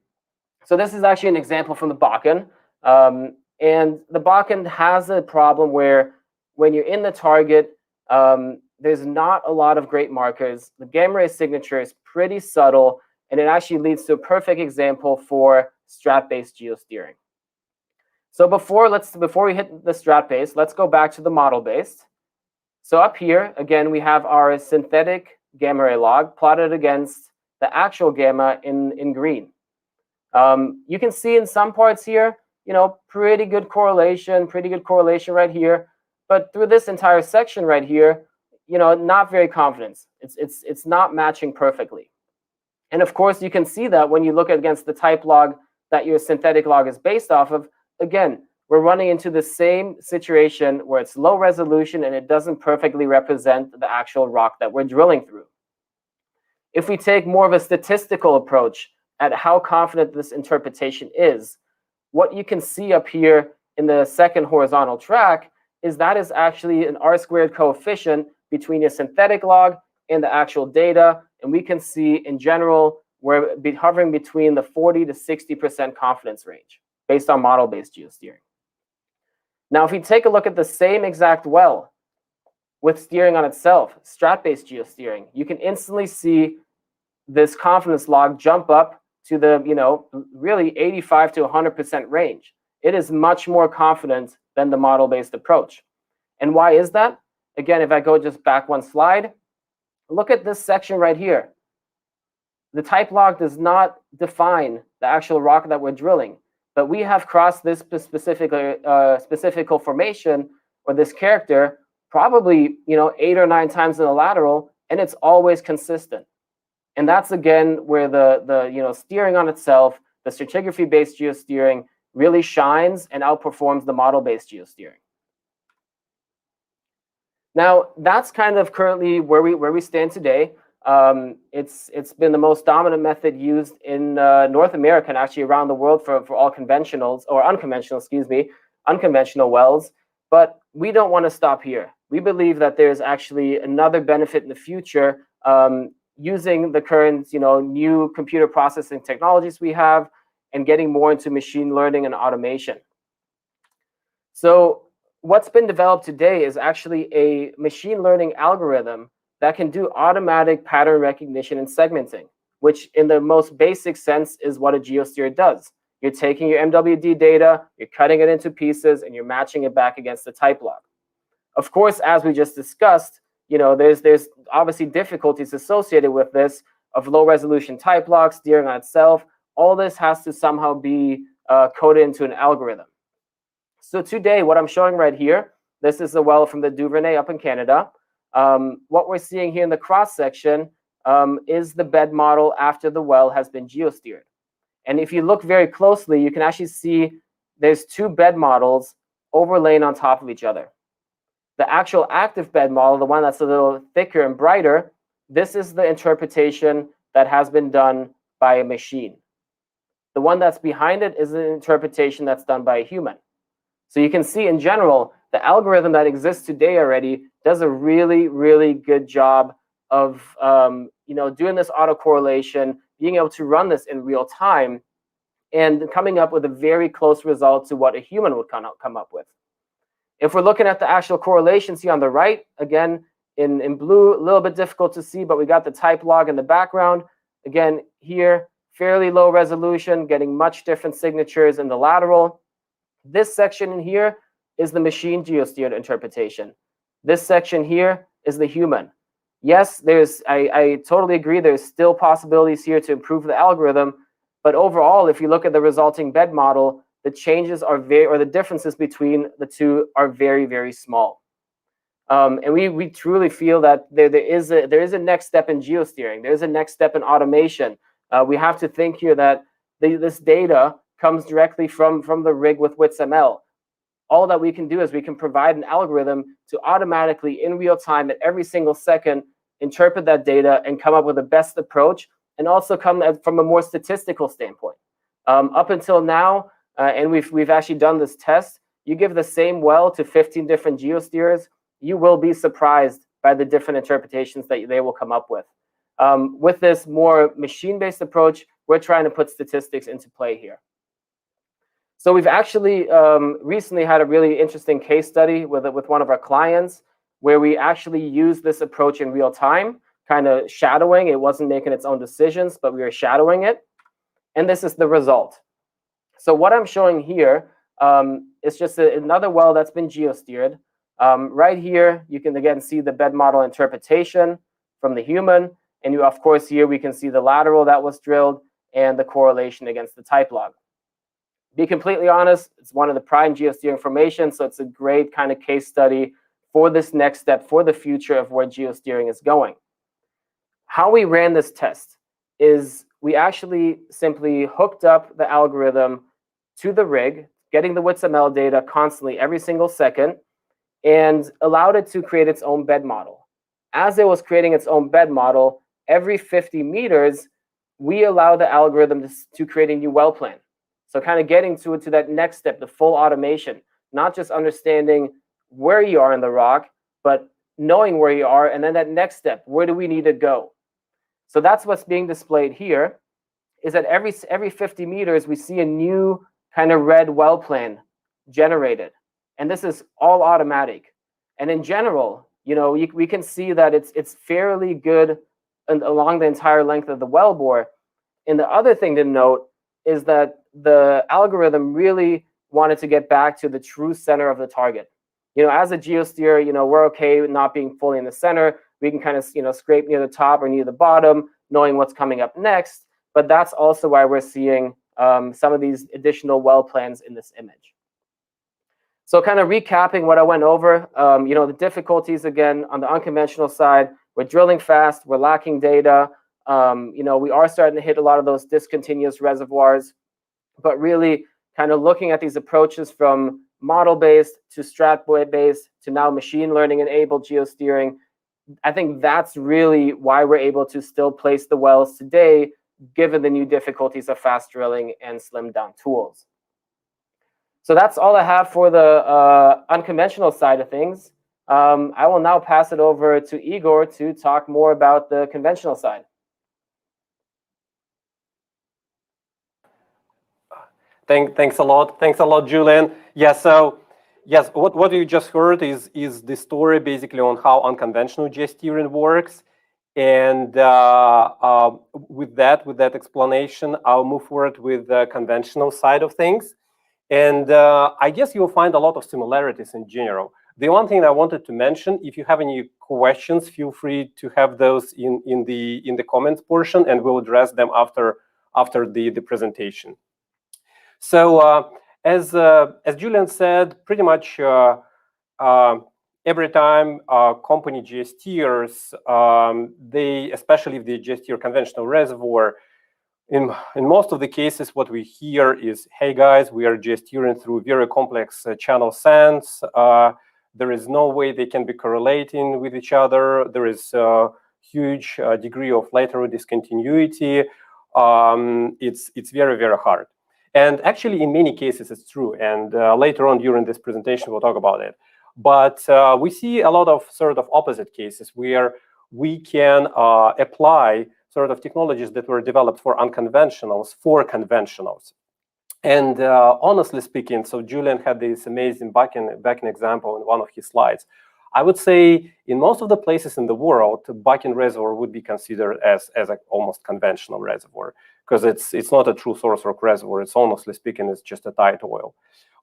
So this is actually an example from the Bakken. And the Bakken has a problem where when you're in the target, there's not a lot of great markers. The gamma ray signature is pretty subtle, and it actually leads to a perfect example for strat-based geosteering. So before we hit the strat-based, let's go back to the model-based. So up here, again, we have our synthetic gamma ray log plotted against the actual gamma in green. You can see in some parts here, pretty good correlation right here. But through this entire section right here, not very confident. It's not matching perfectly. And of course, you can see that when you look against the type log that your synthetic log is based off of. Again, we're running into the same situation where it's low resolution and it doesn't perfectly represent the actual rock that we're drilling through. If we take more of a statistical approach at how confident this interpretation is, what you can see up here in the second horizontal track is that is actually an R-squared coefficient between your synthetic log and the actual data. And we can see in general, we're hovering between the 40 to 60% confidence range based on model-based geosteering. Now, if we take a look at the same exact well with steering on itself, strat-based geosteering, you can instantly see this confidence log jump up to the, really 85 to 100% range. It is much more confident than the model-based approach. And why is that? Again, if I go just back one slide, look at this section right here. The type log does not define the actual rock that we're drilling, but we have crossed this specific formation or this character probably 8 or 9 times in the lateral, and it's always consistent. And that's again where the steering on itself, the stratigraphy-based geosteering, really shines and outperforms the model-based geosteering. Now, that's kind of currently where we stand today. It's been the most dominant method used in North America and actually around the world for all conventionals, or unconventional wells. But we don't want to stop here. We believe that there's actually another benefit in the future using the current new computer processing technologies we have and getting more into machine learning and automation. So what's been developed today is actually a machine learning algorithm that can do automatic pattern recognition and segmenting, which in the most basic sense is what a geosteer does. You're taking your MWD data, you're cutting it into pieces, and you're matching it back against the type log. Of course, as we just discussed, there's obviously difficulties associated with this of low resolution type log, steering on itself. All this has to somehow be coded into an algorithm. So today, what I'm showing right here, this is a well from the Duvernay up in Canada. What we're seeing here in the cross section is the bed model after the well has been geosteered. And if you look very closely, you can actually see there's 2 bed models overlaying on top of each other. The actual active bed model, the one that's a little thicker and brighter, this is the interpretation that has been done by a machine. The one that's behind it is an interpretation that's done by a human. So you can see in general, the algorithm that exists today already does a really, really good job of doing this autocorrelation, being able to run this in real time, and coming up with a very close result to what a human would come up with. If we're looking at the actual correlations here on the right, again, in blue, a little bit difficult to see, but we got the type log in the background. Again, here, fairly low resolution, getting much different signatures in the lateral. This section in here is the machine geosteered interpretation. This section here is the human. Yes, I totally agree, there's still possibilities here to improve the algorithm, but overall, if you look at the resulting bed model, the changes are the differences between the two are very, very small. And we truly feel that there is a next step in geosteering. There is a next step in automation. We have to think here that this data comes directly from the rig with WitsML. All that we can do is we can provide an algorithm to automatically, in real time, at every single second, interpret that data and come up with the best approach, and also come from a more statistical standpoint. Up until now, and we've actually done this test, you give the same well to 15 different geosteers, you will be surprised by the different interpretations that they will come up with. With this more machine-based approach, we're trying to put statistics into play here. So we've actually recently had a really interesting case study with one of our clients, where we actually used this approach in real time, kind of shadowing. It wasn't making its own decisions, but we were shadowing it. And this is the result. So what I'm showing here is just another well that's been geosteered. Right here, you can again see the bed model interpretation from the human. And of course, here we can see the lateral that was drilled and the correlation against the type log. Be completely honest, it's one of the prime geosteering formations, so it's a great kind of case study for this next step, for the future of where geosteering is going. How we ran this test is we actually simply hooked up the algorithm to the rig, getting the WitsML data constantly every single second, and allowed it to create its own bed model. As it was creating its own bed model, every 50 meters, we allow the algorithm to create a new well plan. So kind of getting to that next step, the full automation, not just understanding where you are in the rock, but knowing where you are, and then that next step, where do we need to go? So that's what's being displayed here, is that every 50 meters, we see a new kind of red well plan generated. And this is all automatic. And in general, we can see that it's fairly good along the entire length of the well bore. And the other thing to note is that the algorithm really wanted to get back to the true center of the target. As a geosteer, we're okay with not being fully in the center. We can kind of, scrape near the top or near the bottom, knowing what's coming up next. But that's also why we're seeing some of these additional well plans in this image. So kind of recapping what I went over, the difficulties, again, on the unconventional side, we're drilling fast, we're lacking data. We are starting to hit a lot of those discontinuous reservoirs, but really kind of looking at these approaches from model-based to strat-based to now machine learning-enabled geosteering, I think that's really why we're able to still place the wells today, given the new difficulties of fast drilling and slimmed-down tools. So that's all I have for the unconventional side of things. I will now pass it over to Igor to talk more about the conventional side. Thanks a lot, Julian. Yeah, so yes, what you just heard is the story basically on how unconventional geosteering works. And with that explanation, I'll move forward with the conventional side of things. And I guess you'll find a lot of similarities in general. The one thing I wanted to mention, if you have any questions, feel free to have those in the comments portion, and we'll address them after the presentation. So as Julian said, pretty much every time company geosteers, they, especially if they geosteer conventional reservoir, in most of the cases, what we hear is, hey guys, we are geosteering through very complex channel sands. There is no way they can be correlating with each other. There is a huge degree of lateral discontinuity. It's very, very hard. And actually, in many cases, it's true. And later on during this presentation, we'll talk about it. But we see a lot of sort of opposite cases where we can apply sort of technologies that were developed for unconventionals for conventionals. And honestly speaking, so Julian had this amazing backing example in one of his slides. I would say in most of the places in the world, Bakken reservoir would be considered as an almost conventional reservoir, because it's not a true source rock reservoir. It's honestly speaking, it's just a tight oil.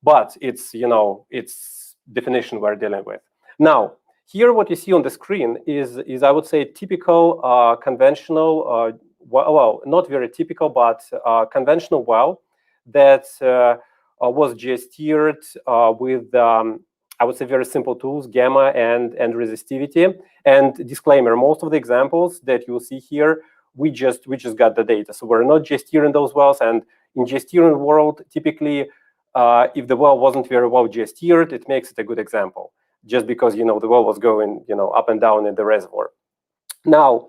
But it's, it's definition we're dealing with. Now, Here, what you see on the screen is I would say, typical conventional, well, not very typical, but conventional well that was geosteered with, I would say, very simple tools, gamma and resistivity. And disclaimer, most of the examples that you will see here, we just got the data. So we're not geosteering those wells. And in geosteering world, typically, if the well wasn't very well geosteered, it makes it a good example, just because the well was going up and down in the reservoir. Now,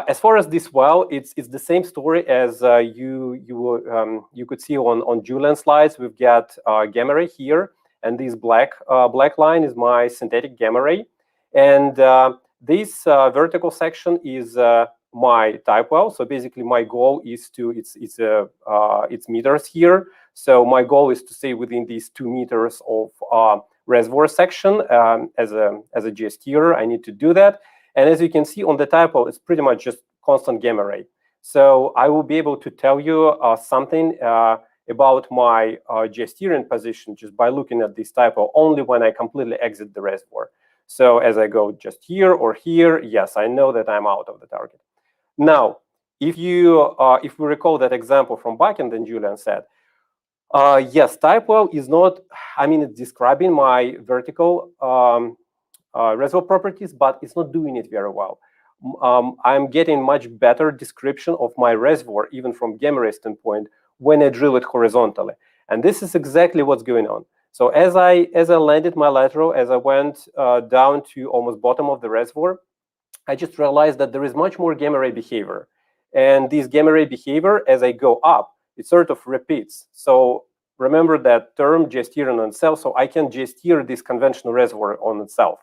as far as this well, it's the same story as you could see on Julian's slides. We've got gamma ray here, and this black line is my synthetic gamma ray, and this vertical section is my type well. So basically, my goal is to it's meters here. So my goal is to stay within these 2 meters of reservoir section as a geosteerer. I need to do that. And as you can see on the type well, it's pretty much just constant gamma ray. So I will be able to tell you something about my geosteering position just by looking at this type well only when I completely exit the reservoir. So as I go just here or here, yes, I know that I'm out of the target. Now, if we recall that example from back end, then Julian said, yes, type well is not, I mean, it's describing my vertical reservoir properties, but it's not doing it very well. I'm getting much better description of my reservoir, even from gamma ray standpoint, when I drill it horizontally. And this is exactly what's going on. So as I landed my lateral, as I went down to almost bottom of the reservoir, I just realized that there is much more gamma ray behavior. And this gamma ray behavior, as I go up, it sort of repeats. So remember that term, geosteering on itself. So I can geosteer this conventional reservoir on itself.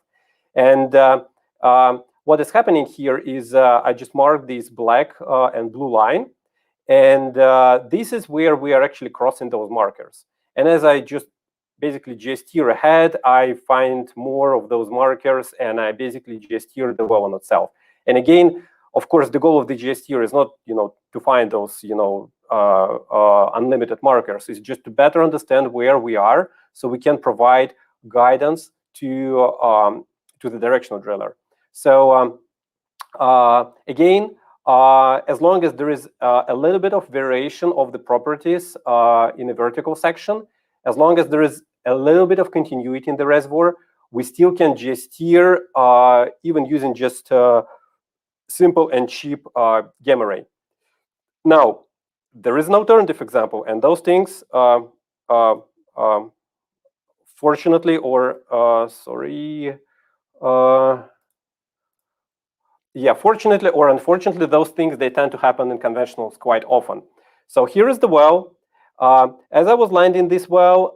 And what is happening here is I just marked this black and blue line. And this is where we are actually crossing those markers. And as I just basically geosteer ahead, I find more of those markers, and I basically geosteer the well on itself. And again, of course, the goal of the geosteer is not, to find those, unlimited markers. It's just to better understand where we are, so we can provide guidance to the directional driller. So again, as long as there is a little bit of variation of the properties in the vertical section, as long as there is a little bit of continuity in the reservoir, we still can geosteer even using just simple and cheap gamma ray. Now, there is an alternative example, and those things, fortunately or fortunately or unfortunately, those things, they tend to happen in conventionals quite often. So here is the well. As I was landing this well,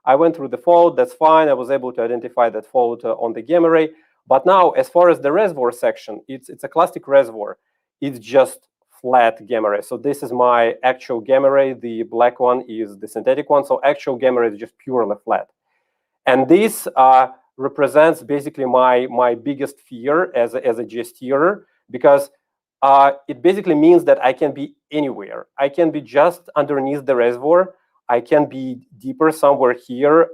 I went through the fault. That's fine. I was able to identify that fault on the gamma ray. But now, as far as the reservoir section, it's a classic reservoir. It's just flat gamma ray. So this is my actual gamma ray. The black one is the synthetic one. So actual gamma ray is just purely flat. And this represents basically my biggest fear as a geosteerer, because it basically means that I can be anywhere. I can be just underneath the reservoir. I can be deeper somewhere here.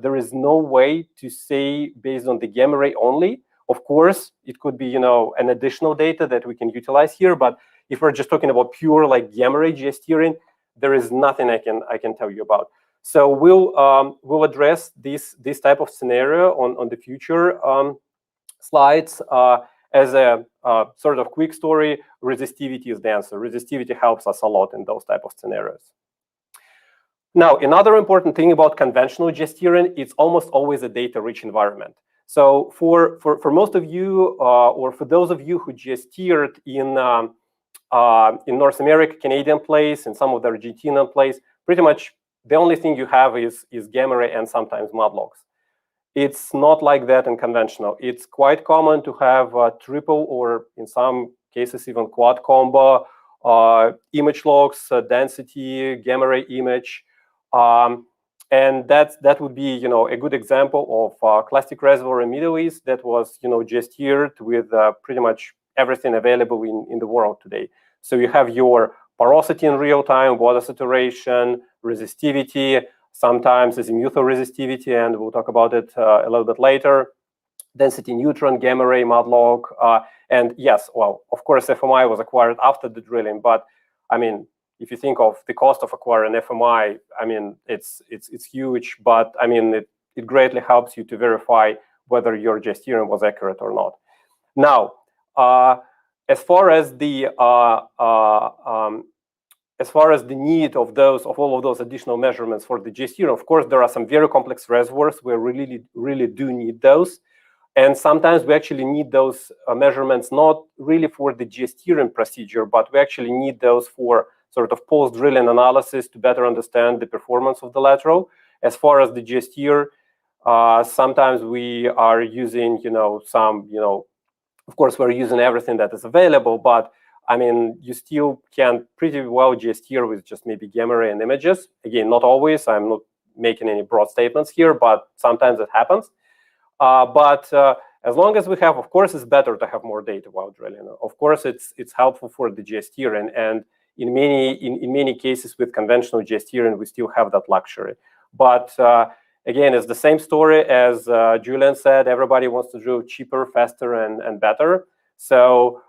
There is no way to say based on the gamma ray only. Of course, it could be an additional data that we can utilize here. But if we're just talking about pure like gamma ray geosteering, there is nothing I can tell you about. So we'll address this type of scenario on the future slides. As a sort of quick story, resistivity is the answer. Resistivity helps us a lot in those type of scenarios. Now, another important thing about conventional geosteering, it's almost always a data-rich environment. So for most of you, or for those of you who geosteered in North America, Canadian place, in some of the Argentinian place, pretty much the only thing you have is gamma ray and sometimes mud logs. It's not like that in conventional. It's quite common to have triple or in some cases even quad combo image logs, density, gamma ray image. And that would be a good example of classic reservoir in Middle East that was geosteered with pretty much everything available in the world today. So you have your porosity in real time, water saturation, resistivity, sometimes azimuthal resistivity, and we'll talk about it a little bit later. density neutron, gamma ray, modlog, and yes, well, of course, FMI was acquired after the drilling, but I mean, if you think of the cost of acquiring FMI, I mean, it's huge, but I mean, it greatly helps you to verify whether your geosteering was accurate or not. Now, as far as the need of all of those additional measurements for the geosteering, of course, there are some very complex reservoirs where we really do need those. And sometimes we actually need those measurements not really for the geosteering procedure, but we actually need those for sort of post-drilling analysis to better understand the performance of the lateral. As far as the geosteer, sometimes we are using, of course, we're using everything that is available, but I mean, you still can pretty well geosteer with just maybe gamma ray and images. Again, not always. I'm not making any broad statements here, but sometimes it happens. But as long as we have, of course, it's better to have more data while drilling. Of course, it's helpful for the geosteering, and in many cases with conventional geosteering, we still have that luxury. But again, it's the same story as Julian said. Everybody wants to drill cheaper, faster, and better. So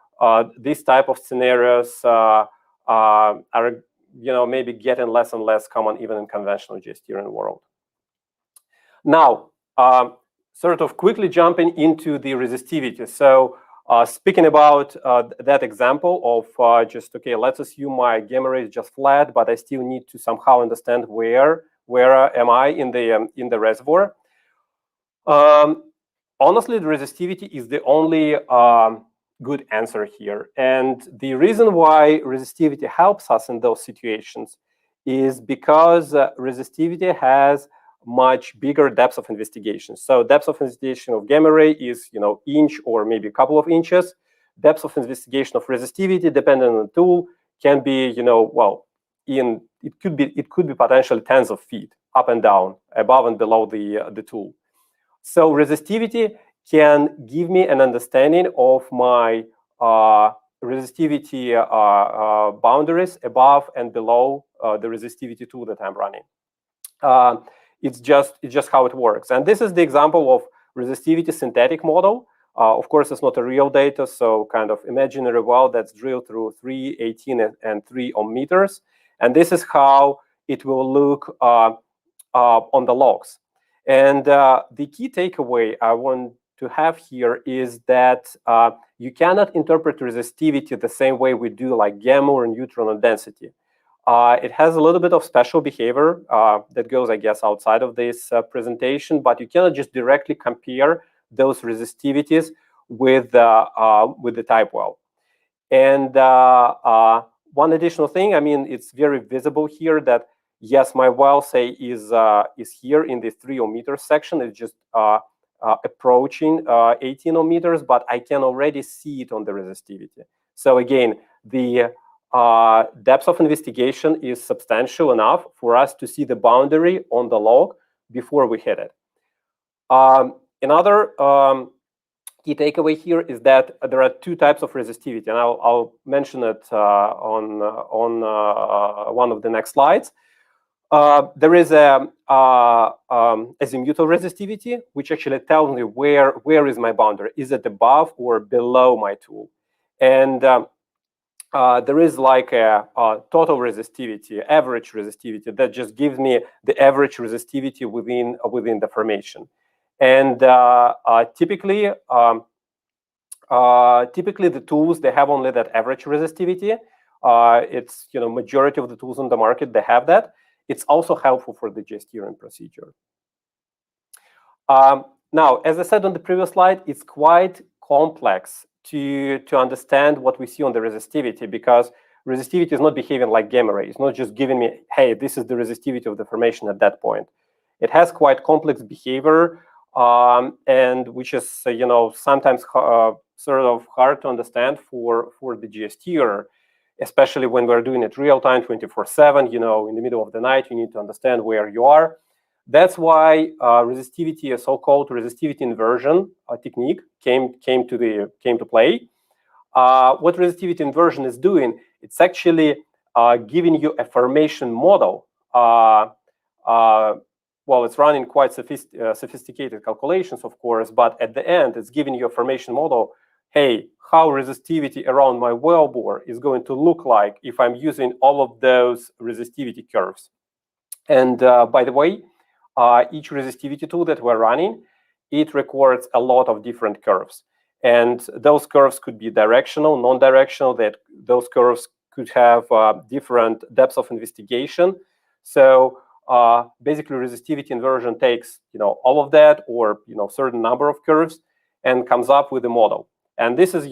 these type of scenarios are maybe getting less and less common even in conventional geosteering world. Now, sort of quickly jumping into the resistivity. So speaking about that example of let's assume my gamma ray is just flat, but I still need to somehow understand where am I in the reservoir. Honestly, the resistivity is the only good answer here. And the reason why resistivity helps us in those situations is because resistivity has much bigger depths of investigation. So depth of investigation of gamma ray is, inch or maybe a couple of inches. Depth of investigation of resistivity, depending on the tool, can be, it could be potentially tens of feet up and down, above and below the tool. So resistivity can give me an understanding of my resistivity boundaries above and below the resistivity tool that I'm running. It's just how it works. And this is the example of resistivity synthetic model. Of course, it's not a real data, so kind of imaginary well that's drilled through 3, 18, and 3 ohm meters. And this is how it will look on the logs. And the key takeaway I want to have here is that you cannot interpret resistivity the same way we do like gamma or neutron or density. It has a little bit of special behavior that goes, I guess, outside of this presentation, but you cannot just directly compare those resistivities with the type well. And one additional thing, I mean, it's very visible here that, yes, my well, say, is here in the 3 ohm meter section. It's just approaching 18 ohm meters, but I can already see it on the resistivity. So again, the depth of investigation is substantial enough for us to see the boundary on the log before we hit it. Another key takeaway here is that there are 2 types of resistivity, and I'll mention it on one of the next slides. There is a azimuthal resistivity, which actually tells me where is my boundary. Is it above or below my tool? And there is like a total resistivity, average resistivity, that just gives me the average resistivity within the formation. And typically the tools, they have only that average resistivity. It's majority of the tools on the market, they have that. It's also helpful for the geosteering procedure. Now, as I said on the previous slide, it's quite complex to understand what we see on the resistivity, because resistivity is not behaving like gamma ray. It's not just giving me, hey, this is the resistivity of the formation at that point. It has quite complex behavior, and which is sometimes sort of hard to understand for the geosteerer, especially when we're doing it real time, 24/7. In the middle of the night, you need to understand where you are. That's why resistivity, a so-called resistivity inversion technique, came to play. What resistivity inversion is doing, it's actually giving you a formation model well, it's running quite sophisticated calculations, of course, but at the end, it's giving you a formation model. Hey, how resistivity around my wellbore is going to look like if I'm using all of those resistivity curves. And by the way, each resistivity tool that we're running, it records a lot of different curves. And those curves could be directional, non-directional, that those curves could have different depths of investigation. So basically resistivity inversion takes all of that, or certain number of curves, and comes up with a model. And this is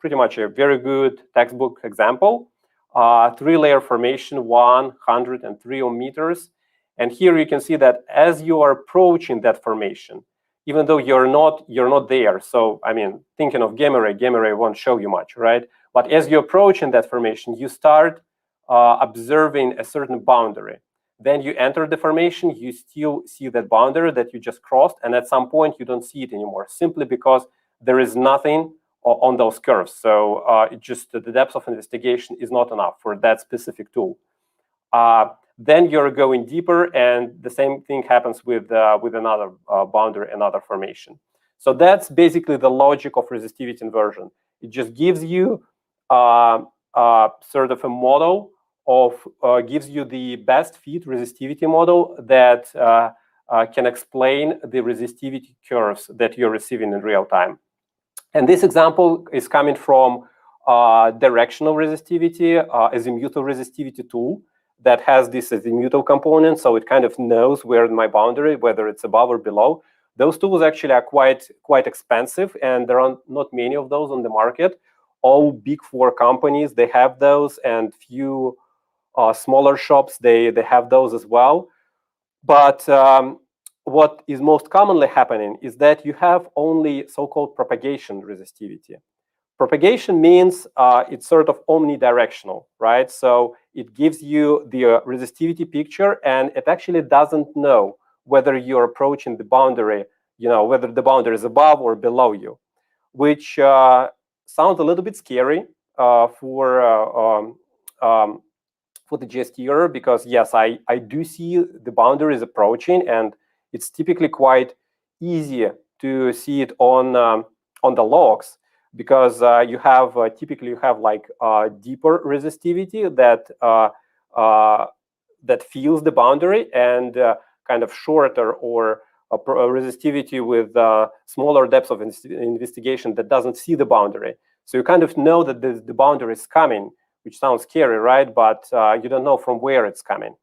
pretty much a very good textbook example. 3-layer formation, 100 and 3 meters. And here you can see that as you are approaching that formation, even though you're not there. So I mean, thinking of gamma ray won't show you much, right? But as you approach in that formation, you start observing a certain boundary. Then you enter the formation, you still see that boundary that you just crossed, and at some point you don't see it anymore, simply because there is nothing on those curves. So it just the depth of investigation is not enough for that specific tool. Then you're going deeper, and the same thing happens with another boundary, another formation. So that's basically the logic of resistivity inversion. It just gives you sort of a model of, gives you the best fit resistivity model that can explain the resistivity curves that you're receiving in real time. And this example is coming from directional resistivity, azimuthal resistivity tool that has this azimuthal component, so it kind of knows where my boundary, whether it's above or below. Those tools actually are quite expensive, and there are not many of those on the market. All big 4 companies, they have those, and few smaller shops, they have those as well. But what is most commonly happening is that you have only so-called propagation resistivity. Propagation means it's sort of omnidirectional, right? So it gives you the resistivity picture, and it actually doesn't know whether you're approaching the boundary, whether the boundary is above or below you, which sounds a little bit scary for the Geosteerer, because yes, I do see the boundaries approaching, and it's typically quite easy to see it on the logs, because you have typically you have like deeper resistivity that feels the boundary, and kind of shorter or resistivity with smaller depths of investigation that doesn't see the boundary. So you kind of know that the boundary is coming, which sounds scary, right? But you don't know from where it's coming.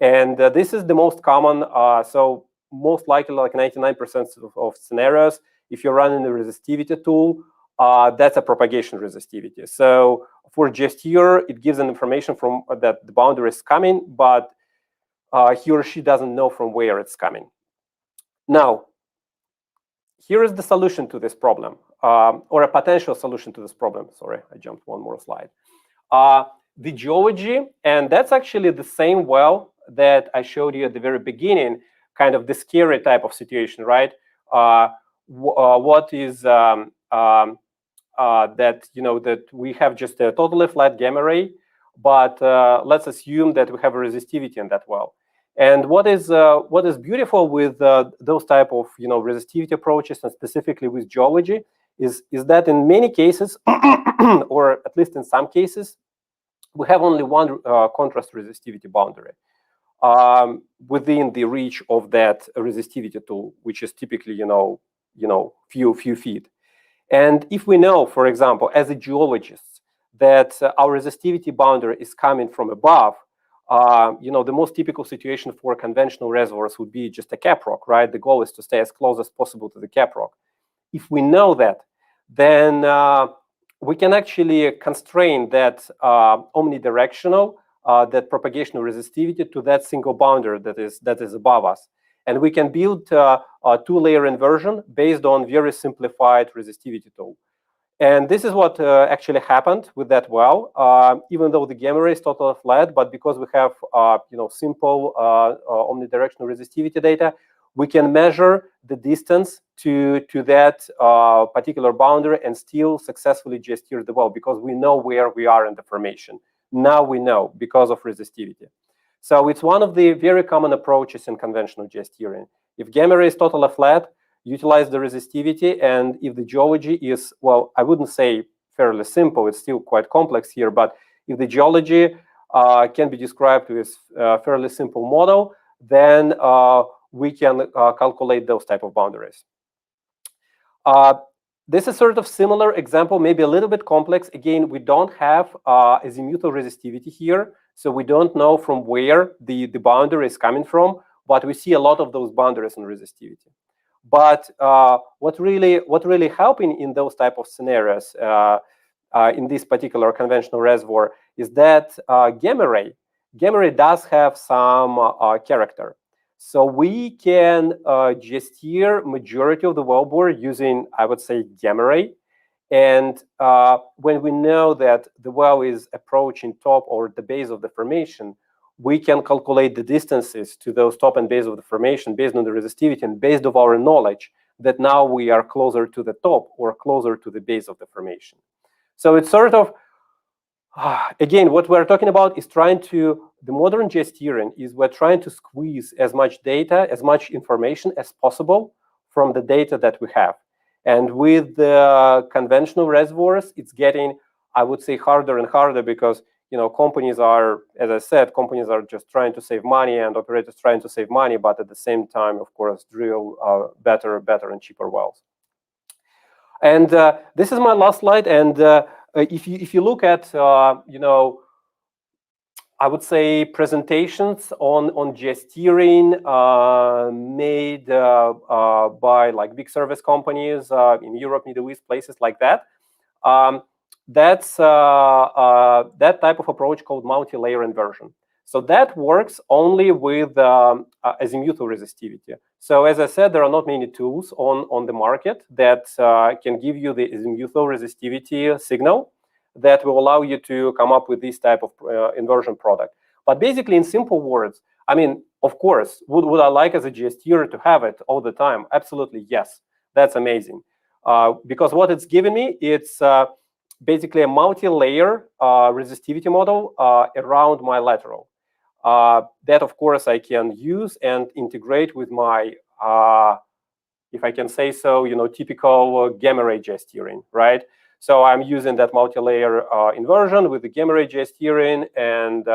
And this is the most common. So most likely, like 99% of scenarios, if you're running the resistivity tool, that's a propagation resistivity. So for Geosteerer, it gives an information from that the boundary is coming, but he or she doesn't know from where it's coming. Now, here is the solution to this problem, or a potential solution to this problem. Sorry, I jumped one more slide. The geology, and that's actually the same well that I showed you at the very beginning, kind of the scary type of situation, right? What is that, that we have just a totally flat gamma ray, but let's assume that we have a resistivity in that well. And what is beautiful with those type of resistivity approaches, and specifically with geology, is that in many cases, or at least in some cases, we have only one contrast resistivity boundary within the reach of that resistivity tool, which is typically few feet. And if we know, for example, as a geologist, that our resistivity boundary is coming from above, the most typical situation for conventional reservoirs would be just a cap rock, right? The goal is to stay as close as possible to the cap rock. If we know that, then we can actually constrain that omnidirectional, that propagational resistivity to that single boundary that is above us. And we can build a 2-layer inversion based on very simplified resistivity tool. And this is what actually happened with that well. Even though the gamma ray is totally flat, but because we have simple omnidirectional resistivity data, we can measure the distance to that particular boundary and still successfully geosteer the well, because we know where we are in the formation. Now we know because of resistivity. So it's one of the very common approaches in conventional geosteering. If gamma ray is totally flat, utilize the resistivity, and if the geology is, well, I wouldn't say fairly simple, it's still quite complex here, but if the geology can be described with a fairly simple model, then we can calculate those type of boundaries. This is sort of similar example, maybe a little bit complex. Again, we don't have azimuthal resistivity here, so we don't know from where the boundary is coming from, but we see a lot of those boundaries in resistivity. But what really helping in those type of scenarios in this particular conventional reservoir is that gamma ray does have some character. So we can geosteer majority of the wellbore using, I would say, gamma ray. And when we know that the well is approaching top or the base of the formation, we can calculate the distances to those top and base of the formation based on the resistivity and based on our knowledge that now we are closer to the top or closer to the base of the formation. So it's sort of, again, what we're talking about is the modern geosteering is we're trying to squeeze as much data, as much information as possible from the data that we have. And with the conventional reservoirs, it's getting, I would say, harder and harder because companies are, as I said, companies are just trying to save money and operators trying to save money, but at the same time, of course, drill better and cheaper wells. And this is my last slide. And if you look at, I would say presentations on geosteering made by like big service companies in Europe, Middle East, places like that. That's that type of approach called multi-layer inversion. So that works only with azimuthal resistivity. So as I said, there are not many tools on the market that can give you the azimuthal resistivity signal that will allow you to come up with this type of inversion product. But basically, in simple words, I mean, of course, would I like as a geosteerer to have it all the time? Absolutely, yes. That's amazing. Because what it's given me, it's basically a multi-layer resistivity model around my lateral. That, of course, I can use and integrate with my, if I can say so, typical gamma ray geosteering, right? So I'm using that multi-layer inversion with the gamma ray geosteering and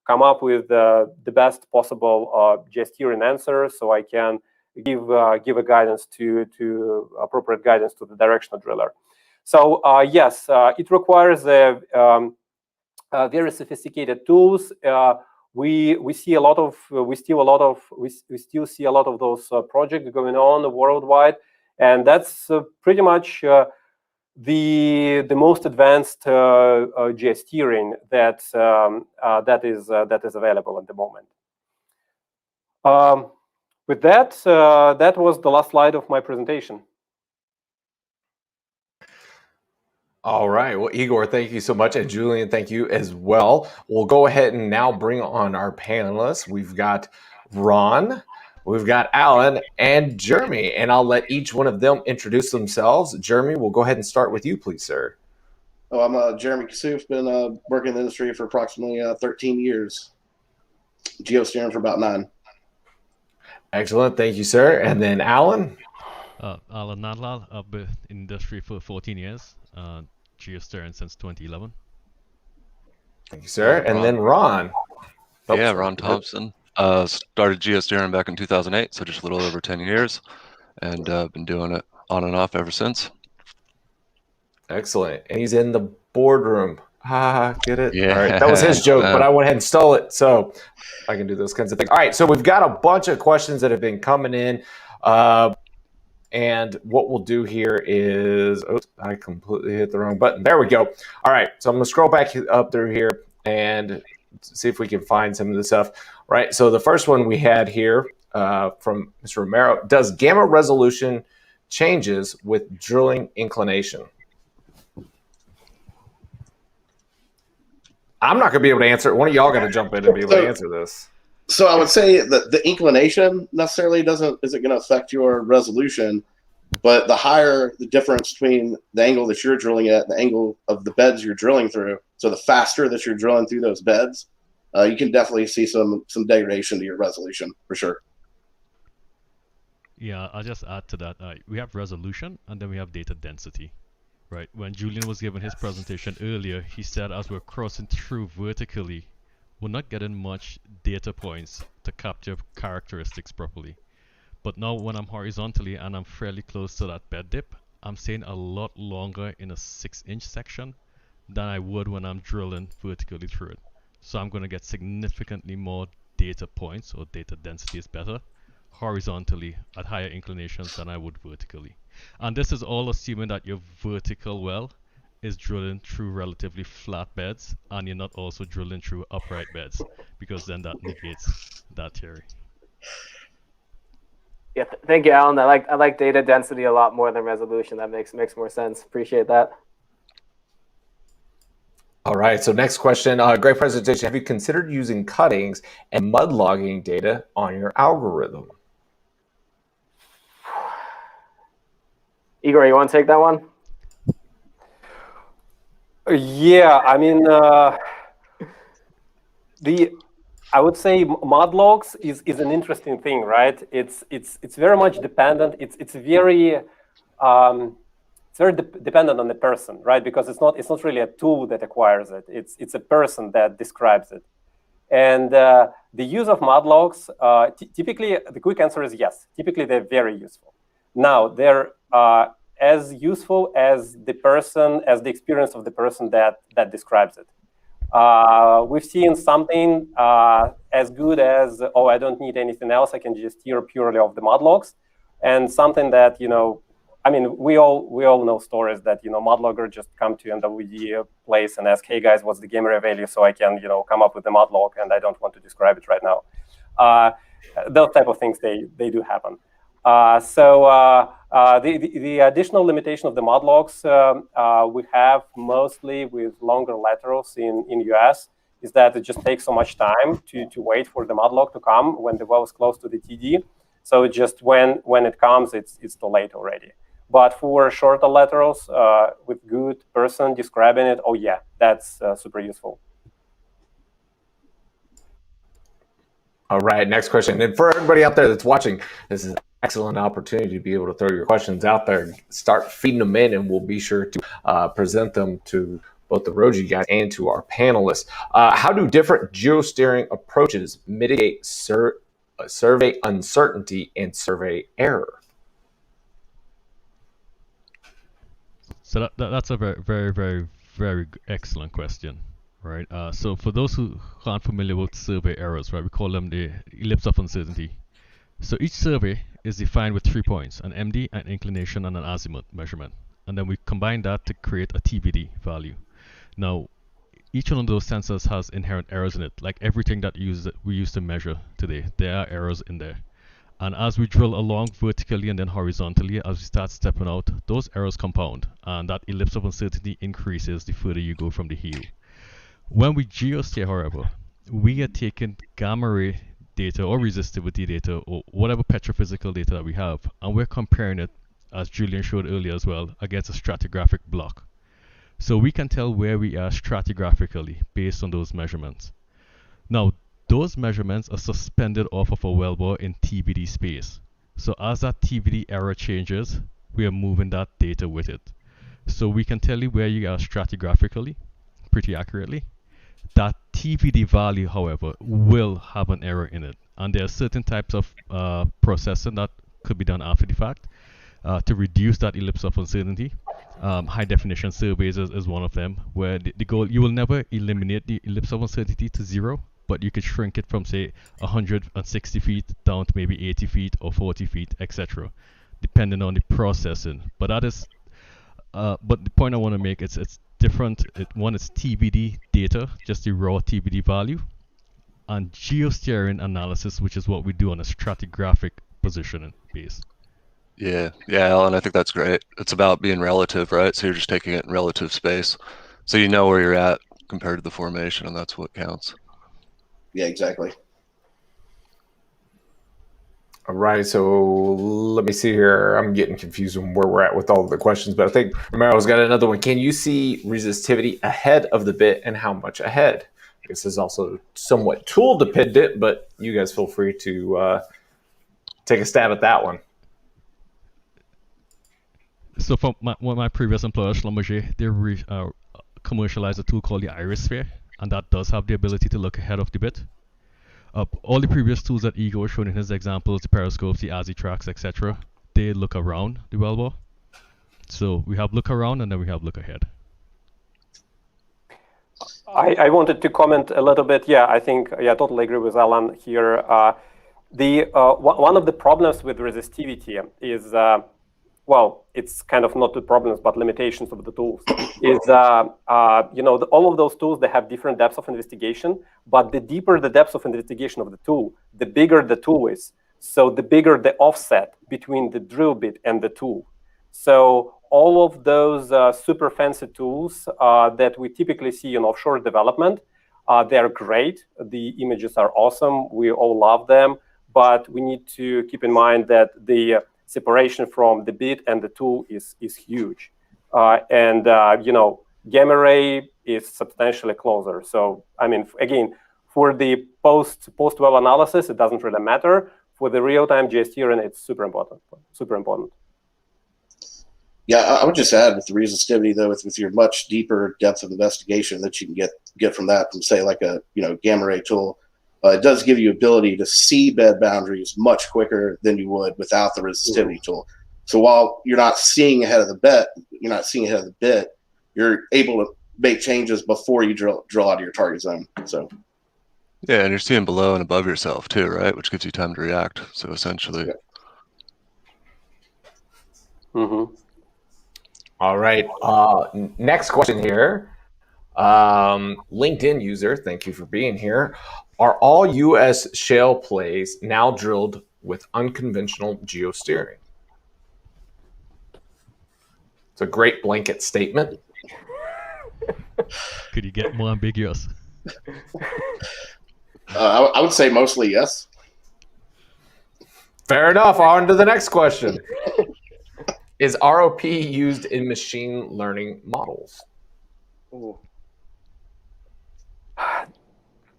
come up with the best possible geosteering answer, so I can give a guidance to appropriate guidance to the directional driller. So yes, it requires very sophisticated tools. We still see a lot of those projects going on worldwide, and that's pretty much the most advanced geosteering that is available at the moment. With that, that was the last slide of my presentation. All right. Well, Igor, thank you so much. And Julian, thank you as well. We'll go ahead and now bring on our panelists. We've got Ron, we've got Allan, and Jeremy. And I'll let each one of them introduce themselves. Jeremy, we'll go ahead and start with you, please, sir. Oh, I'm Jeremy Kassouf. Been working in the industry for approximately 13 years. Geosteering for about 9. Excellent. Thank you, sir. And then Allan? Allan Nandlal. I've been in industry for 14 years. Geosteering since 2011. Thank you, sir. And then Ron. Oh, yeah, Ron Thompson. Started geosteering back in 2008, so just a little over 10 years, and been doing it on and off ever since. Excellent. And he's in the boardroom. Get it? Yeah. All right. That was his joke, but I went ahead and stole it, so I can do those kinds of things. All right. So we've got a bunch of questions that have been coming in. And what we'll do here is, oops, I completely hit the wrong button. There we go. All right, so I'm gonna scroll back up through here and see if we can find some of the stuff. Right, so the first one we had here from Mr. Romero, does gamma resolution changes with drilling inclination? I'm not gonna be able to answer it. One of y'all gotta jump in and be able to answer this. So I would say that the inclination necessarily isn't going to affect your resolution, but the higher the difference between the angle that you're drilling at and the angle of the beds you're drilling through, so the faster that you're drilling through those beds, you can definitely see some degradation to your resolution for sure. Yeah, I'll just add to that. We have resolution and then we have data density, right? When Julian was giving his presentation earlier, he said as we're crossing through vertically, we're not getting much data points to capture characteristics properly. But now when I'm horizontally and I'm fairly close to that bed dip, I'm staying a lot longer in a 6-inch section than I would when I'm drilling vertically through it. So I'm going to get significantly more data points, or data density is better, horizontally at higher inclinations than I would vertically. And this is all assuming that your vertical well is drilling through relatively flat beds and you're not also drilling through upright beds, because then that negates that theory. Yeah, thank you, Allan. I like data density a lot more than resolution. That makes more sense. Appreciate that. All right, so next question. Great presentation. Have you considered using cuttings and mud logging data on your algorithm? Igor, you want to take that one? Yeah, I mean, I would say mod logs is an interesting thing, right? It's very much dependent. It's very dependent on the person, right? Because it's not really a tool that acquires it. It's a person that describes it. And the use of mod logs, typically the quick answer is yes. Typically they're very useful. Now they're as useful as the experience of the person that describes it. We've seen something as good as, oh, I don't need anything else. I can just steer purely off the mod logs, and something that, I mean, we all know stories that, mod logger just come to NWD place and ask, hey guys, what's the game area value, so I can, come up with the mod log, and I don't want to describe it right now. Those type of things, they do happen. The additional limitation of the mod logs we have mostly with longer laterals in US is that it just takes so much time to wait for the mod log to come when the well is close to the TD. So it just when it comes, it's too late already. But for shorter laterals with good person describing it, oh yeah, that's super useful. All right, next question. And for everybody out there that's watching, this is an excellent opportunity to be able to throw your questions out there, start feeding them in, and we'll be sure to present them to both the ROGII guys and to our panelists. How do different geosteering approaches mitigate survey uncertainty and survey error? So that's a very, very, very, very excellent question, right? So for those who aren't familiar with survey errors, right, we call them the ellipse of uncertainty. So each survey is defined with 3 points, an MD, an inclination, and an azimuth measurement. And then we combine that to create a TBD value. Now, each one of those sensors has inherent errors in it. Like everything that we use to measure today, there are errors in there. And as we drill along vertically and then horizontally, as we start stepping out, those errors compound. And that ellipse of uncertainty increases the further you go from the heel. When we geosteer, however, we are taking gamma ray data or resistivity data or whatever petrophysical data that we have, and we're comparing it, as Julian showed earlier as well, against a stratigraphic block. So we can tell where we are stratigraphically based on those measurements. Now, those measurements are suspended off of a wellbore in TBD space. So as that TBD error changes, we are moving that data with it. So we can tell you where you are stratigraphically pretty accurately. That TBD value, however, will have an error in it. And there are certain types of processing that could be done after the fact to reduce that ellipse of uncertainty. High definition surveys is one of them, where the goal, you will never eliminate the ellipse of uncertainty to 0, but you could shrink it from, say, 160 feet down to maybe 80 feet or 40 feet, etc., depending on the processing. But that is, but the point I want to make is it's different. One is TBD data, just the raw TBD value, and geosteering analysis, which is what we do on a stratigraphic positioning base. Yeah, Allan, I think that's great. It's about being relative, right? So you're just taking it in relative space. So you know where you're at compared to the formation, and that's what counts. Yeah, exactly. All right, so let me see here. I'm getting confused on where we're at with all of the questions, but I think Romero's got another one. Can you see resistivity ahead of the bit, and how much ahead? This is also somewhat tool dependent, but you guys feel free to take a stab at that one. So from one of my previous employers, Schlumberger, they commercialized a tool called the Irisphere, and that does have the ability to look ahead of the bit. All the previous tools that Igor showed in his examples, the periscopes, the ASI tracks, etc., they look around the wellbore. So we have look around and then we have look ahead. I wanted to comment a little bit. Yeah, I think, I totally agree with Allan here. One of the problems with resistivity is, well, it's kind of not the problems, but limitations of the tools. Is all of those tools, they have different depths of investigation, but the deeper the depths of investigation of the tool, the bigger the tool is. So the bigger the offset between the drill bit and the tool. So all of those super fancy tools that we typically see in offshore development, they're great. The images are awesome. We all love them, but we need to keep in mind that the separation from the bit and the tool is huge. Gamma ray is substantially closer. So, I mean, again, for the post-well analysis, it doesn't really matter. For the real-time geosteering, it's super important. Super important. Yeah, I would just add with the resistivity, though, with your much deeper depth of investigation that you can get from that, from say like a gamma ray tool, it does give you ability to see bed boundaries much quicker than you would without the resistivity tool. So while you're not seeing ahead of the bit, you're able to make changes before you drill out of your target zone. So. Yeah, and you're seeing below and above yourself too, right? Which gives you time to react. So essentially. Yeah. Mm-hmm. All right. Next question here. LinkedIn user, thank you for being here. Are all U.S. shale plays now drilled with unconventional geosteering? It's a great blanket statement. Could you get more ambiguous? I would say mostly yes. Fair enough. On to the next question. Is ROP used in machine learning models? Ooh.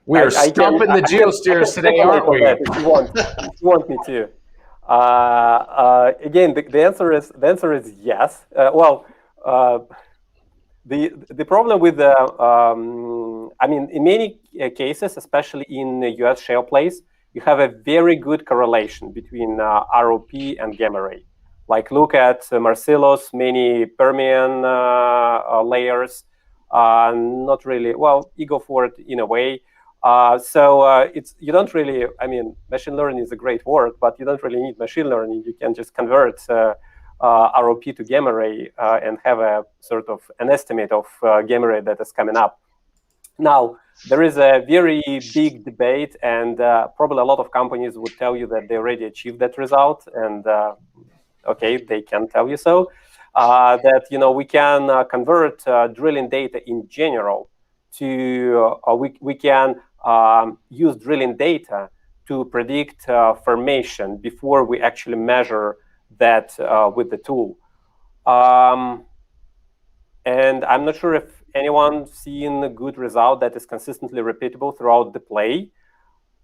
We are stumping the geosteers today, aren't we? If you want me to. Again, the answer is yes. The problem with I mean, in many cases, especially in U.S. shale plays, you have a very good correlation between ROP and gamma ray. Like look at Marcellus, many Permian layers, not really, well, Eagle Ford in a way. You don't really, I mean, machine learning is a great word, but you don't really need machine learning. You can just convert ROP to gamma ray and have a sort of an estimate of gamma ray that is coming up. Now, there is a very big debate, and probably a lot of companies would tell you that they already achieved that result, and okay, they can tell you so. That we can convert drilling data in general to we can use drilling data to predict formation before we actually measure that with the tool. And I'm not sure if anyone seen a good result that is consistently repeatable throughout the play.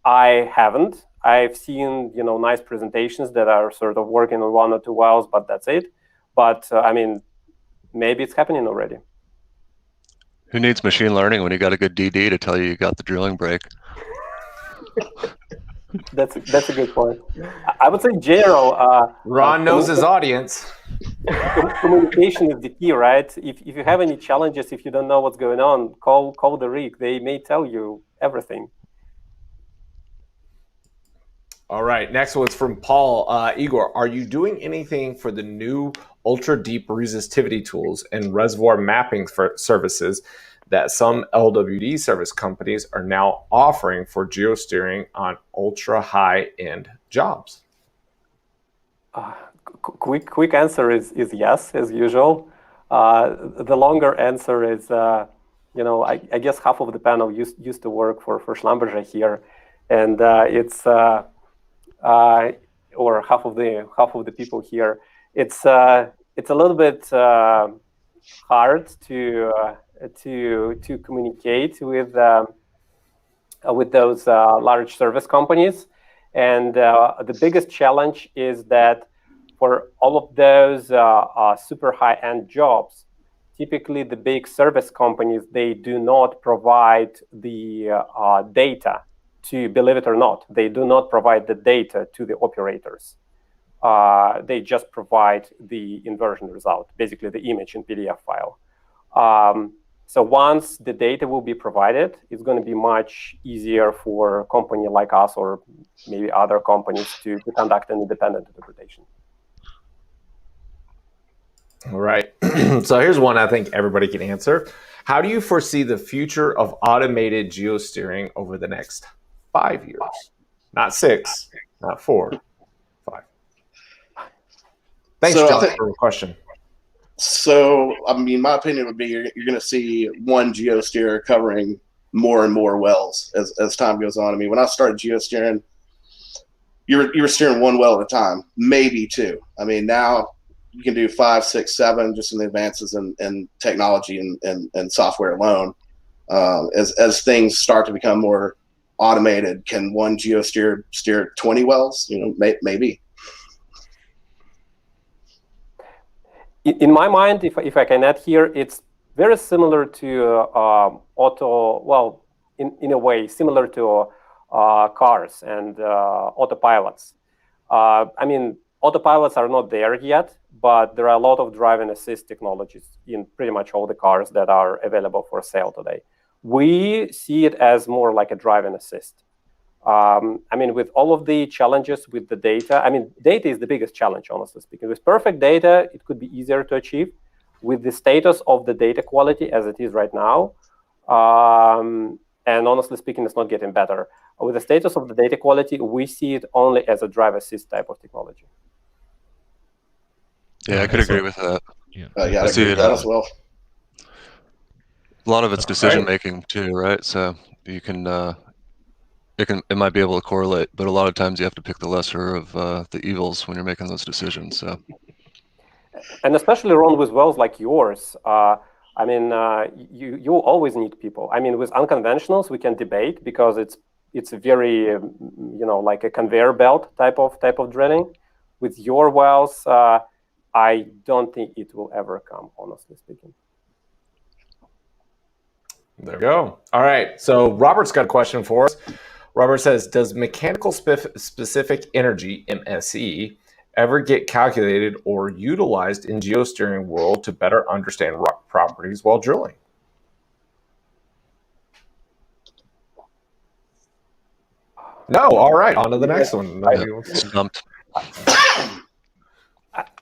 I haven't. I've seen nice presentations that are sort of working on 1 or 2 wells, but that's it. But I mean, maybe it's happening already. Who needs machine learning when you got a good DD to tell you got the drilling break? That's a good point. I would say in general. Ron knows his audience. Communication is the key, right? If you have any challenges, if you don't know what's going on, call the rig. They may tell you everything. All right, next one's from Paul. Igor, are you doing anything for the new ultra-deep resistivity tools and reservoir mapping services that some LWD service companies are now offering for geosteering on ultra-high-end jobs? Quick answer is yes, as usual. The longer answer is, I guess half of the panel used to work for Schlumberger here, and it's or half of the people here. It's a little bit hard to communicate with with those large service companies. And the biggest challenge is that for all of those super high-end jobs, typically the big service companies, they do not provide the data to, believe it or not, they do not provide the data to the operators. They just provide the inversion result, basically the image in PDF file. So once the data will be provided, it's going to be much easier for a company like us or maybe other companies to conduct an independent interpretation. All right. So here's one I think everybody can answer. How do you foresee the future of automated geosteering over the next 5 years? Not 6, not 4, 5. Thanks, John, for the question. So, I mean, my opinion would be you're going to see one geosteer covering more and more wells as time goes on. I mean, when I started geosteering, you were steering one well at a time, maybe 2. I mean, now you can do 5, 6, 7 just in the advances in technology and software alone. As things start to become more automated, can one geosteer steer 20 wells? You know, maybe. In my mind, if I can add here, it's very similar to in a way, similar to cars and autopilots. I mean, autopilots are not there yet, but there are a lot of driving assist technologies in pretty much all the cars that are available for sale today. We see it as more like a driving assist. I mean, with all of the challenges with the data, I mean, data is the biggest challenge, honestly speaking. With perfect data, it could be easier to achieve. With the status of the data quality as it is right now, and honestly speaking, it's not getting better. With the status of the data quality, we see it only as a drive assist type of technology. Yeah, I could agree with that. Yeah, I agree with that as well. A lot of it's decision making too, right? So you can it might be able to correlate, but a lot of times you have to pick the lesser of the evils when you're making those decisions. So, and especially around with wells like yours, I mean, you always need people. I mean, with unconventionals, we can debate because it's a very you know, like a conveyor belt type of drilling. With your wells, I don't think it will ever come, honestly speaking. There we go. All right. So Robert's got a question for us. Robert says, does mechanical specific energy, MSE, ever get calculated or utilized in geosteering world to better understand rock properties while drilling? No. All right. On to the next one.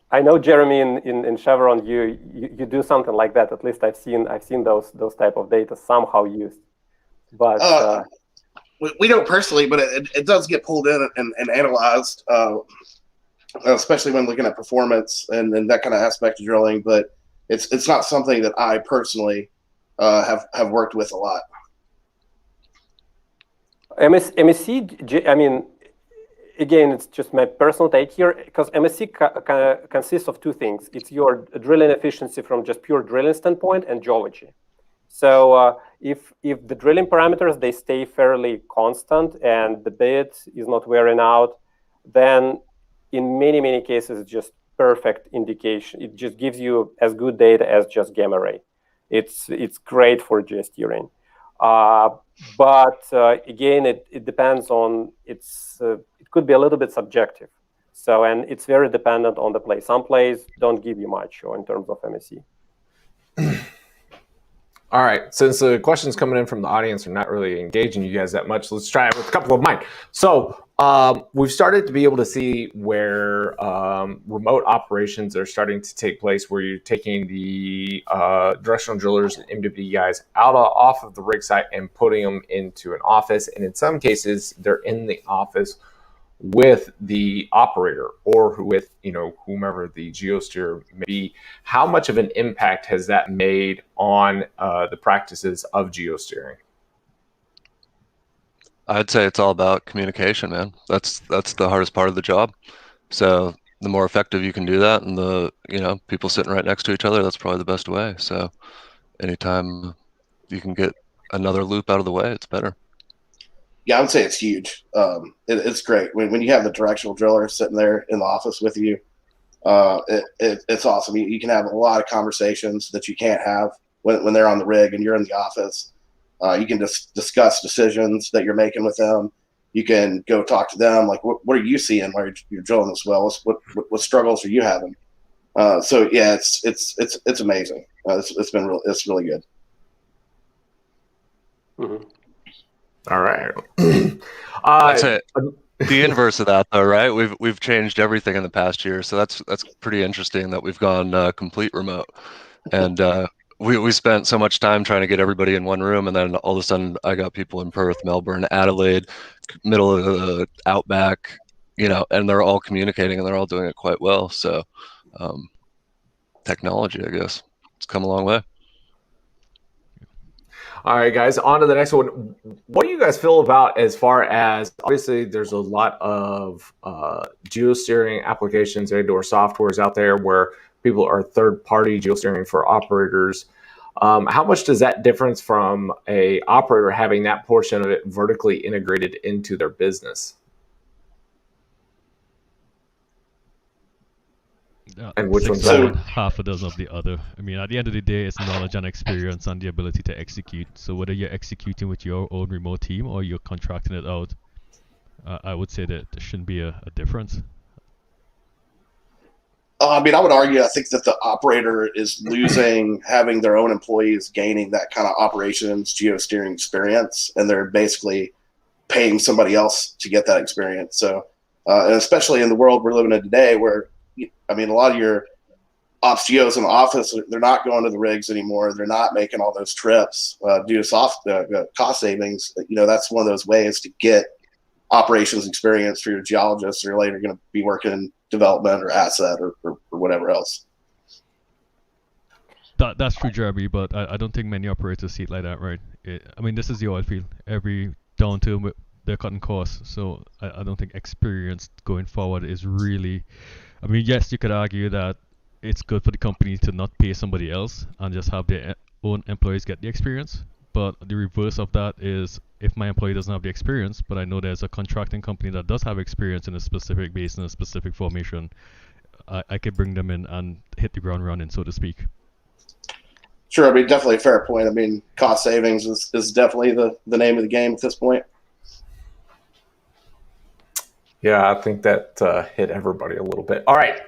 I know, Jeremy, in Chevron, you do something like that. At least I've seen those type of data somehow used. But we don't personally, but it does get pulled in and analyzed, especially when looking at performance and that kind of aspect of drilling. But it's not something that I personally have worked with a lot. MSC, I mean, again, it's just my personal take here, because MSC kind of consists of 2 things. It's your drilling efficiency from just pure drilling standpoint and geology. So if the drilling parameters, they stay fairly constant and the bit is not wearing out, then in many, many cases, it's just perfect indication. It just gives you as good data as just gamma ray. It's great for geosteering. But again, it depends on, it could be a little bit subjective. So, and it's very dependent on the place. Some plays don't give you much in terms of MSE. All right, since the questions coming in from the audience are not really engaging you guys that much, let's try it with a couple of mine. So we've started to be able to see where remote operations are starting to take place, where you're taking the directional drillers and MWD guys off of the rig site and putting them into an office. And in some cases, they're in the office with the operator or with, you know, whomever the geosteer may be. How much of an impact has that made on the practices of geosteering? I'd say it's all about communication, man. That's the hardest part of the job. So the more effective you can do that, and the, you know, people sitting right next to each other, that's probably the best way. So anytime you can get another loop out of the way, it's better. Yeah, I would say it's huge. It's great when you have the directional driller sitting there in the office with you. It's awesome. You can have a lot of conversations that you can't have when they're on the rig and you're in the office. You can just discuss decisions that you're making with them. You can go talk to them, like, what are you seeing while you're drilling this well? What struggles are you having? So yeah, it's amazing. It's really good. Mm-hmm. All right. That's it. The inverse of that, though, right? We've changed everything in the past year, so that's pretty interesting that we've gone complete remote, and we spent so much time trying to get everybody in one room, and then all of a sudden I got people in Perth, Melbourne, Adelaide, middle of the outback, and they're all communicating and they're all doing it quite well. So technology, I guess, it's come a long way. All right, guys, on to the next one. What do you guys feel about, as far as, obviously there's a lot of geosteering applications and or softwares out there where people are third-party geosteering for operators. How much does that difference from a operator having that portion of it vertically integrated into their business? And which one's one? Half a dozen of the other. I mean, at the end of the day, it's knowledge and experience and the ability to execute. So whether you're executing with your own remote team or you're contracting it out, I would say that there shouldn't be a difference. I mean, I would argue, I think that the operator is losing having their own employees gaining that kind of operations geosteering experience, and they're basically paying somebody else to get that experience. So, and especially in the world we're living in today, where, I mean, a lot of your ops geos in the office, they're not going to the rigs anymore. They're not making all those trips due to cost savings. That's one of those ways to get operations experience for your geologists who are later going to be working in development or asset or whatever else. That's true, Jeremy, but I don't think many operators see it like that, right? I mean, this is the oil field. Every downturn, they're cutting costs, so I don't think experience going forward is really... I mean, yes, you could argue that it's good for the company to not pay somebody else and just have their own employees get the experience. But the reverse of that is, if my employee doesn't have the experience, but I know there's a contracting company that does have experience in a specific basin, a specific formation, I could bring them in and hit the ground running, so to speak. Sure, I mean, definitely a fair point. I mean, cost savings is definitely the name of the game at this point. Yeah, I think that hit everybody a little bit. All right.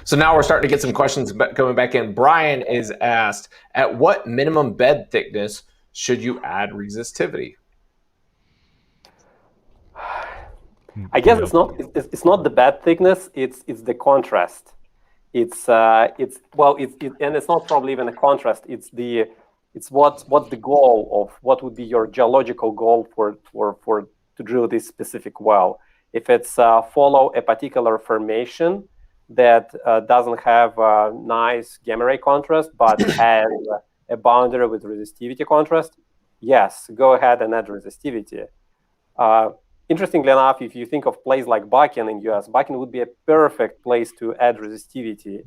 So now we're starting to get some questions coming back in. Brian is asked, at what minimum bed thickness should you add resistivity? I guess it's not the bed thickness, it's the contrast. And it's not probably even a contrast. It's what's the goal of what would be your geological goal to drill this specific well. If it's follow a particular formation that doesn't have a nice gamma ray contrast, but has a boundary with resistivity contrast, yes, go ahead and add resistivity. Interestingly enough, if you think of places like Bakken in US, Bakken would be a perfect place to add resistivity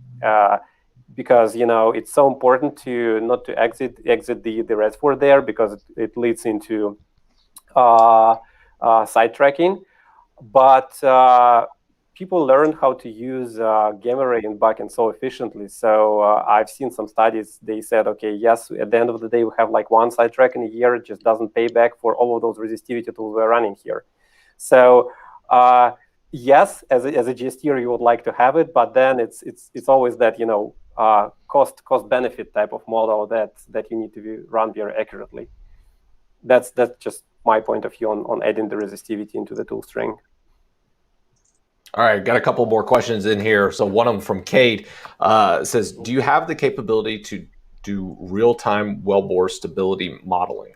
because it's so important to not to exit the reservoir there, because it leads into sidetracking. But people learn how to use gamma ray in Bakken so efficiently. So I've seen some studies. They said, okay, yes, at the end of the day, we have like one sidetrack in a year. It just doesn't pay back for all of those resistivity tools we're running here. So yes, as a geosteer, you would like to have it, but then it's always that cost benefit type of model that you need to run very accurately. That's just my point of view on adding the resistivity into the tool string. All right, got a couple more questions in here. So one of them from Cade says, do you have the capability to do real-time wellbore stability modeling?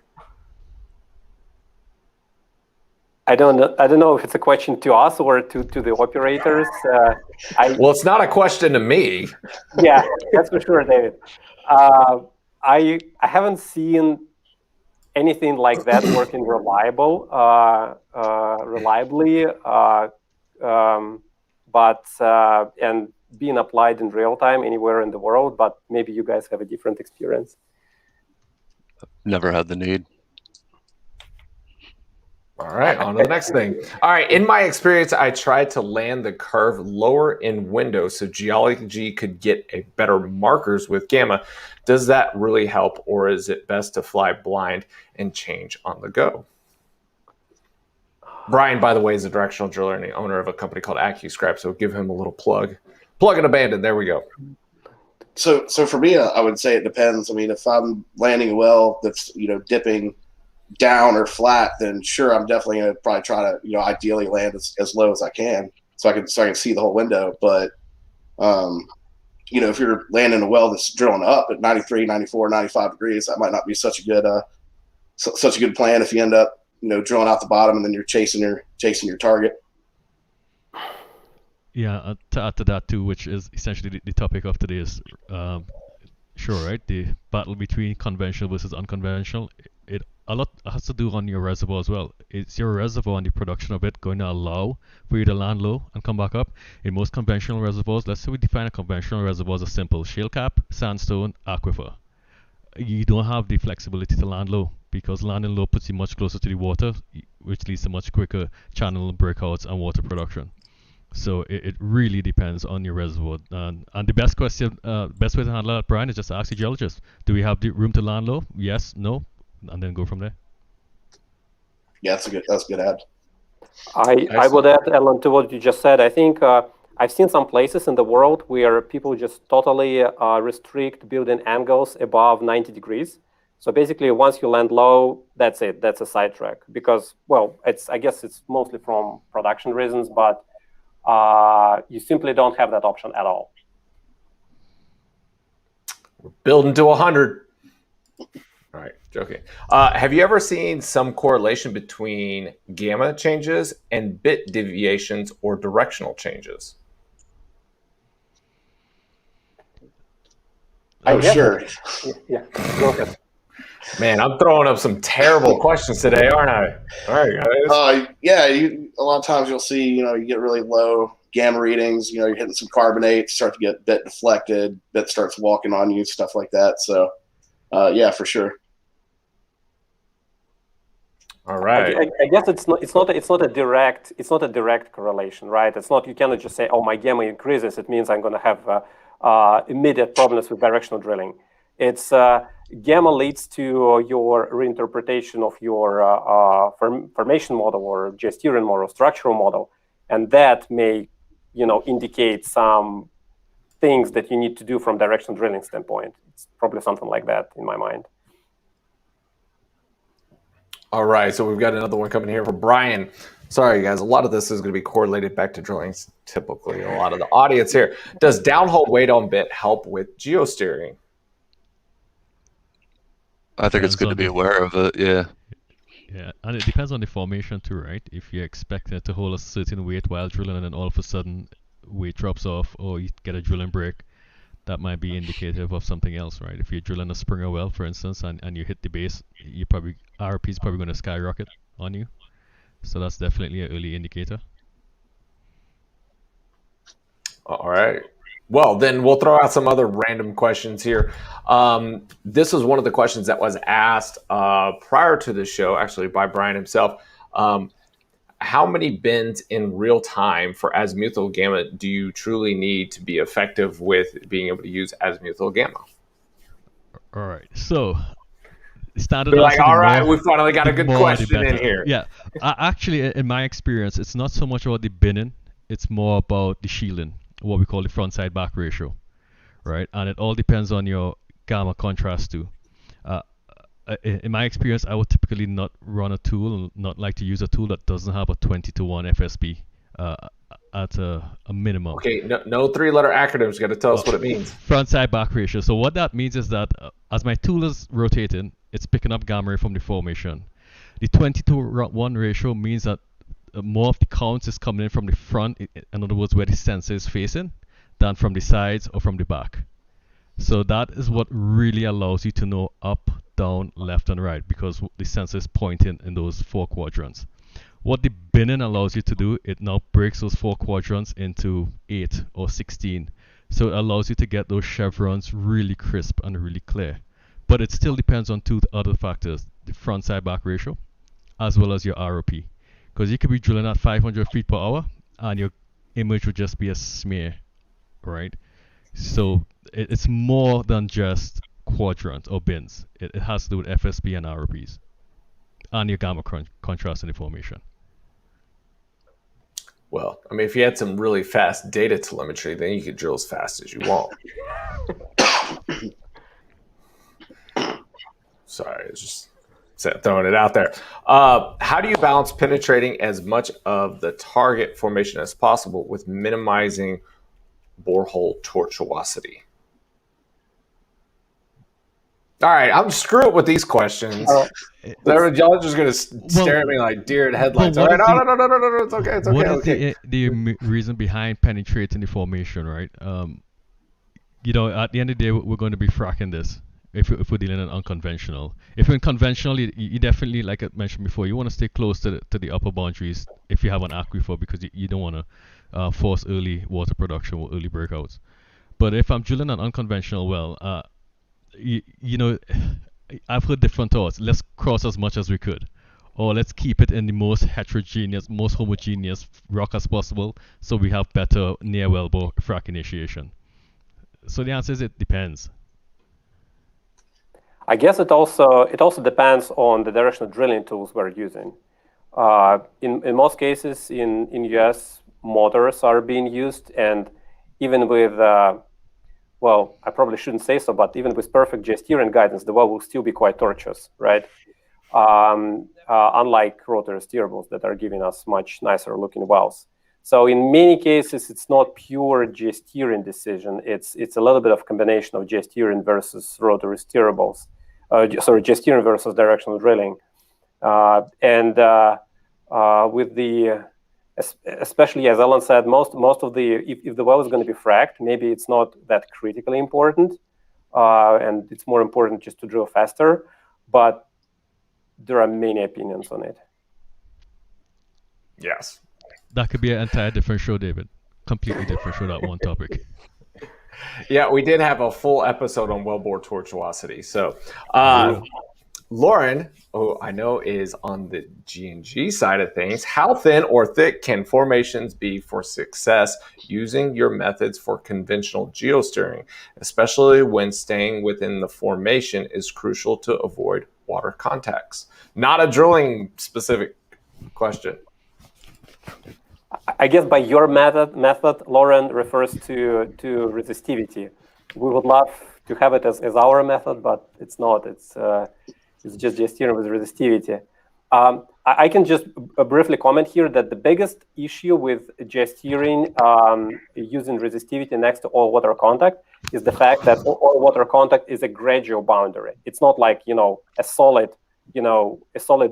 I don't know if it's a question to us or to the operators. Well, it's not a question to me. Yeah, that's for sure, David. I haven't seen anything like that working reliably, and being applied in real time anywhere in the world. But maybe you guys have a different experience. Never had the need. All right, on to the next thing. All right, in my experience, I tried to land the curve lower in window so geology could get a better markers with gamma. Does that really help, or is it best to fly blind and change on the go? Brian, by the way, is a directional driller and the owner of a company called AccuScrap, so give him a little plug. Plug and abandon, there we go. So for me, I would say it depends. I mean, if I'm landing a well that's, dipping down or flat, then sure, I'm definitely going to probably try to, ideally land as low as I can so I can see the whole window. But, if you're landing a well that's drilling up at 93, 94, 95 degrees, that might not be such a good plan if you end up, drilling out the bottom and then you're chasing your target. Yeah, to add to that too, which is essentially the topic of today's show, right? The battle between conventional versus unconventional. It a lot has to do on your reservoir as well. It's your reservoir and the production of it going to allow for you to land low and come back up. In most conventional reservoirs, let's say we define a conventional reservoir as a simple shale cap, sandstone, aquifer. You don't have the flexibility to land low because landing low puts you much closer to the water, which leads to much quicker channel breakouts and water production. So it really depends on your reservoir. And the best way to handle that, Brian, is just ask the geologist. Do we have the room to land low? Yes, no, and then go from there. Yeah, that's a good add. I would add, Allan, to what you just said. I think I've seen some places in the world where people just totally restrict building angles above 90 degrees. So basically, once you land low, that's it. That's a sidetrack because, well, I guess it's mostly from production reasons, but you simply don't have that option at all. We're building to 100. All right, joking. Have you ever seen some correlation between gamma changes and bit deviations or directional changes? Sure. Yeah, go ahead. Man, I'm throwing up some terrible questions today, aren't I? All right, guys. Yeah, a lot of times you'll see, you get really low gamma readings. You're hitting some carbonate, start to get bit deflected, bit starts walking on you, stuff like that. So, yeah, for sure. All right. I guess it's not a direct correlation, right? It's not, you cannot just say, oh, my gamma increases, it means I'm going to have immediate problems with directional drilling. It's gamma leads to your reinterpretation of your formation model or geosteering model, structural model, and that may, indicate some things that you need to do from directional drilling standpoint. It's probably something like that in my mind. All right, so we've got another one coming here for Brian. Sorry, guys, a lot of this is going to be correlated back to drilling, typically. A lot of the audience here. Does downhole weight on bit help with geosteering? I think it's good to be aware of it, yeah. Yeah, and it depends on the formation too, right? If you expect it to hold a certain weight while drilling and then all of a sudden weight drops off or you get a drilling break, that might be indicative of something else, right? If you're drilling a Springer well, for instance, and you hit the base, RP is probably going to skyrocket on you. So that's definitely an early indicator. All right. Well, then we'll throw out some other random questions here. This was one of the questions that was asked prior to the show, actually by Brian himself. How many bends in real time for azimuthal gamma do you truly need to be effective with being able to use azimuthal gamma? All right. So, standard. They're like, all right, we finally got a good question in here. Yeah. Actually, in my experience, it's not so much about the binning. It's more about the shielding, what we call the front side back ratio, right? And it all depends on your gamma contrast too. In my experience, I would typically not run a tool, not like to use a tool that doesn't have a 20-to-1 FSB at a minimum. Okay, no three-letter acronyms. Got to tell us what it means. Front side back ratio. So what that means is that as my tool is rotating, it's picking up gamma ray from the formation. The 20-to-1 ratio means that more of the counts is coming in from the front, in other words, where the sensor is facing, than from the sides or from the back. So that is what really allows you to know up, down, left, and right, because the sensor is pointing in those 4 quadrants. What the binning allows you to do, it now breaks those 4 quadrants into 8 or 16. So it allows you to get those chevrons really crisp and really clear. But it still depends on 2 other factors, the front side back ratio as well as your ROP. Because you could be drilling at 500 feet per hour and your image would just be a smear, right? So it's more than just quadrant or bins. It has to do with FSP and ROPs and your gamma contrast and information. Well, I mean, if you had some really fast data telemetry, then you could drill as fast as you want. Sorry, it's just throwing it out there. How do you balance penetrating as much of the target formation as possible with minimizing borehole tortuosity? All right, I'm screwed with these questions. Y'all are just gonna stare at me like deer in headlights. All right, no, it's okay, it's okay. What is the reason behind penetrating the formation, right? You know, at the end of the day, we're going to be fracking this if we're dealing in unconventional. If you're in conventional, you definitely, like I mentioned before, you want to stay close to the upper boundaries if you have an aquifer, because you don't want to force early water production or early breakouts. But if I'm drilling an unconventional well, you know, I've heard different thoughts. Let's cross as much as we could, or let's keep it in the most heterogeneous, most homogeneous rock as possible, so we have better near wellbore frac initiation. So the answer is it depends. I guess it also depends on the direction of drilling tools we're using. In most cases in US, motors are being used, and even with well, I probably shouldn't say so, but even with perfect geosteering guidance, the well will still be quite tortuous, right? Unlike rotary steerables that are giving us much nicer looking wells. So in many cases, it's not pure geosteering decision. It's a little bit of combination of geosteering versus rotary steerables. Geosteering versus directional drilling. With the, especially as Allan said, most of the, if the well is going to be fracked, maybe it's not that critically important, and it's more important just to drill faster. But there are many opinions on it. Yes. That could be an entire different show, David. Completely different show, that one topic. Yeah, we did have a full episode on wellbore tortuosity. So, Lauren, who I know is on the G&G side of things, how thin or thick can formations be for success using your methods for conventional geosteering, especially when staying within the formation is crucial to avoid water contacts? Not a drilling specific question. I guess by your method, Lauren refers to resistivity. We would love to have it as our method, but it's not. It's just geosteering with resistivity. I can just briefly comment here that the biggest issue with geosteering using resistivity next to all water contact is the fact that all water contact is a gradual boundary. It's not like, a solid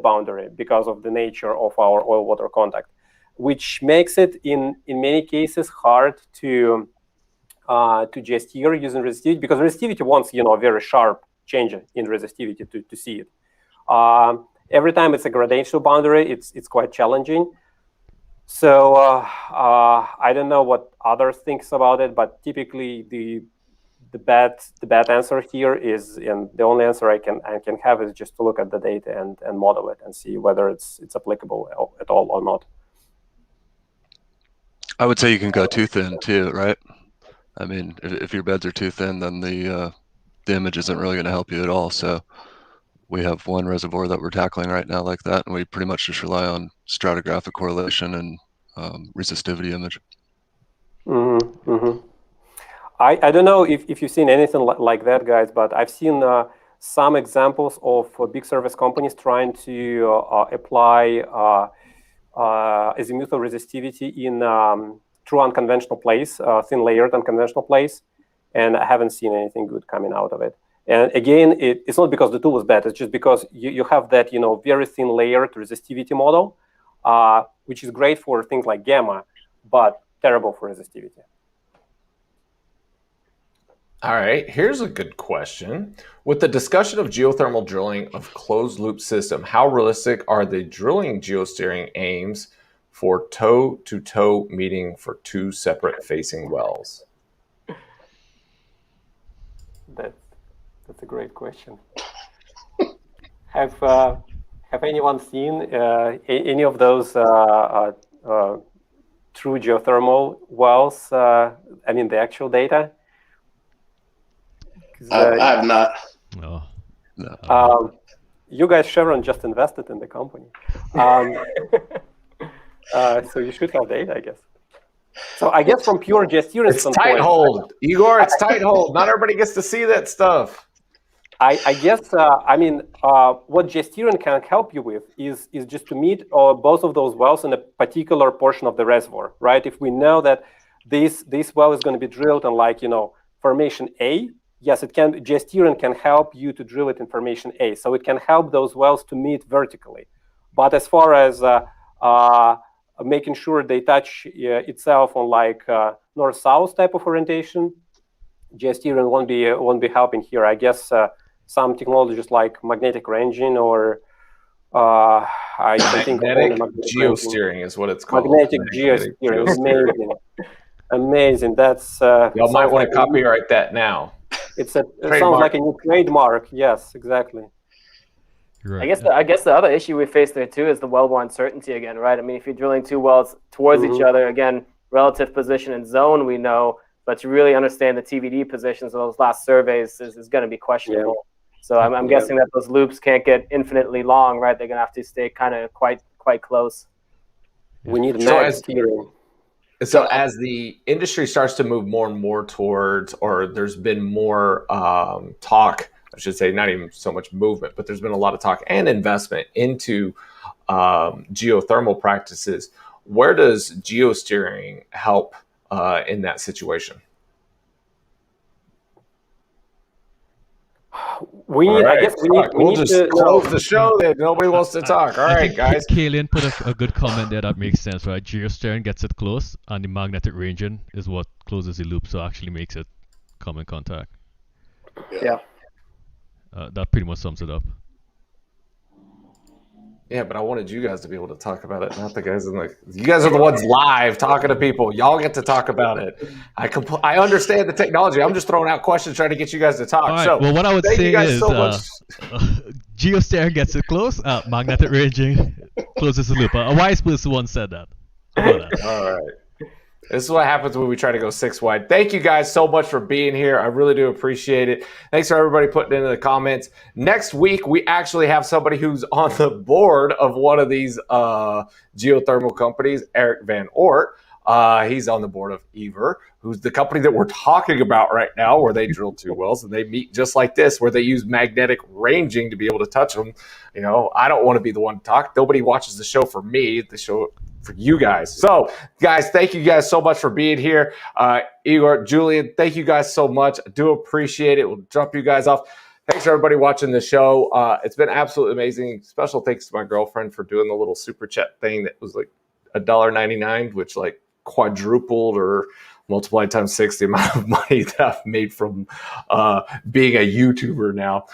boundary because of the nature of our oil water contact, which makes it in many cases hard to geosteer using resistivity, because resistivity wants a very sharp change in resistivity to see it. Every time it's a gradational boundary, it's quite challenging. So I don't know what others think about it, but typically the bad answer here is, and the only answer I can have is just to look at the data and model it and see whether it's applicable at all or not. I would say you can go too thin too, right? I mean, if your beds are too thin, then the image isn't really going to help you at all. So we have one reservoir that we're tackling right now like that, and we pretty much just rely on stratigraphic correlation and resistivity image. Mm-hmm, mm-hmm. I don't know if you've seen anything like that, guys, but I've seen some examples of big service companies trying to apply azimuthal resistivity in true unconventional plays, thin layered unconventional plays, and I haven't seen anything good coming out of it. And again, it's not because the tool is bad, it's just because you have that very thin layered resistivity model, which is great for things like gamma, but terrible for resistivity. All right, here's a good question. With the discussion of geothermal drilling of closed-loop system, how realistic are the drilling geosteering aims for toe-to-toe meeting for two separate facing wells? That's a great question. Have Have anyone seen any of those true geothermal wells? I mean, the actual data. I have not. No. You guys, Chevron, just invested in the company, so you should have data, I guess. So I guess from pure geosteering It's tight hold, Igor. It's tight hold. Not everybody gets to see that stuff. I guess, I mean, what geosteering can help you with is just to meet both of those wells in a particular portion of the reservoir, right? If we know that this well is going to be drilled in, like, formation A, yes, it can. Geosteering can help you to drill it in formation A, so it can help those wells to meet vertically. But as far as making sure they touch itself on like north-south type of orientation, geosteering won't be helping here. I guess some technologies like magnetic ranging or I think magnetic geosteering is what it's called. Magnetic geosteering, amazing. That's y'all might want to copyright that now. It sounds like a new trademark. Yes, exactly. Right. I guess the other issue we face there too is the wellbore uncertainty again, right? I mean, if you're drilling two wells towards each other, again, relative position and zone we know, but to really understand the TVD positions of those last surveys is going to be questionable. Yeah. So I'm guessing that those loops can't get infinitely long, right? They're going to have to stay kind of quite close. We need mag steering. So as the industry starts to move more and more towards, or there's been more talk, I should say, not even so much movement, but there's been a lot of talk and investment into geothermal practices. Where does geosteering help in that situation? I guess we we'll need just to close the show then. Nobody wants to talk. All right, guys. Kalian put a good comment there that makes sense, right? Geosteering gets it close, and the magnetic ranging is what closes the loop, so actually makes it come in contact. Yeah. That pretty much sums it up. Yeah, but I wanted you guys to be able to talk about it, not the guys in the. You guys are the ones live talking to people. Y'all get to talk about it. I understand the technology. I'm just throwing out questions trying to get you guys to talk. All right, so, well, what I would say is geosteering gets it close. Magnetic ranging closes the loop. A wise person once said that. How about that? All right. This is what happens when we try to go six wide. Thank you guys so much for being here. I really do appreciate it. Thanks for everybody putting into the comments. Next week, we actually have somebody who's on the board of one of these geothermal companies, Eric Van Oort. He's on the board of Igor, who's the company that we're talking about right now, where they drill two wells and they meet just like this, where they use magnetic ranging to be able to touch them. You know, I don't want to be the one to talk. Nobody watches the show for me. The show for you guys. So, guys, thank you guys so much for being here. Igor, Julian, thank you guys so much. I do appreciate it. We'll drop you guys off. Thanks for everybody watching the show. It's been absolutely amazing. Special thanks to my girlfriend for doing the little super chat thing that was like $1.99, which like quadrupled or multiplied times 6 the amount of money that I've made from being a YouTuber now.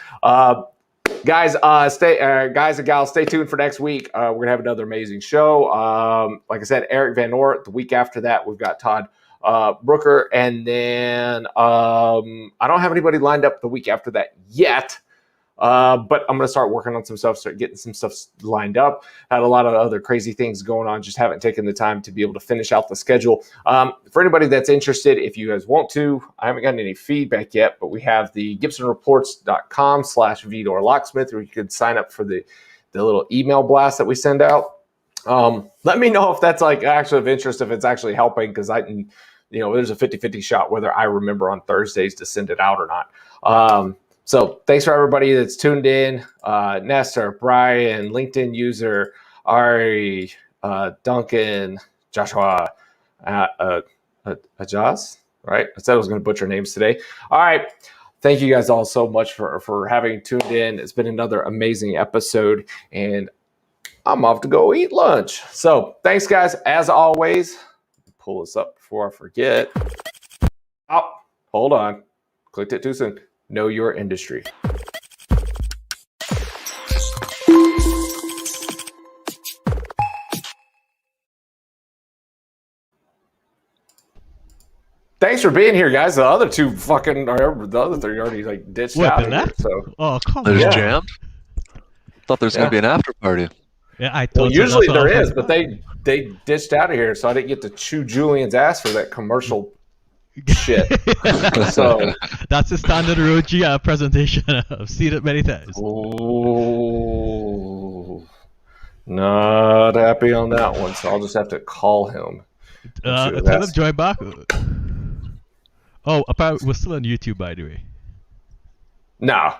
Guys, guys and gals, stay tuned for next week. We're gonna have another amazing show. Like I said, Eric Van Oort. The week after that, we've got Todd Brooker, and then I don't have anybody lined up the week after that yet. But I'm gonna start working on some stuff, start getting some stuff lined up. Had a lot of other crazy things going on, just haven't taken the time to be able to finish out the schedule. For anybody that's interested, if you guys want to, I haven't gotten any feedback yet, but we have the GibsonReports.com/Vidor Locksmith, where you can sign up for the little email blast that we send out. Let me know if that's like actually of interest, if it's actually helping, because I can, there's a 50-50 shot whether I remember on Thursdays to send it out or not. So thanks for everybody that's tuned in. Nestor, Brian, LinkedIn user, Ari, Duncan, Joshua, Ajaz, right? I said I was going to butcher names today. All right. Thank you guys all so much for having tuned in. It's been another amazing episode, and I'm off to go eat lunch. So thanks, guys. As always, pull this up before I forget. Oh, hold on. Clicked it too soon. Know your industry. Thanks for being here, guys. The other two the other three already like ditched out. That? So oh, come There's on. jammed. Thought there's going to be an after party. Yeah, I Well, told you usually that's what there I is, was- but they ditched out of here, so I didn't get to chew Julian's ass for that commercial shit. So That's the standard ROGI presentation. I've seen it many times. Ooh, not happy on that one, so I'll just have to call him. Tell him join back. Oh, apparently we're still on YouTube, by the way. No,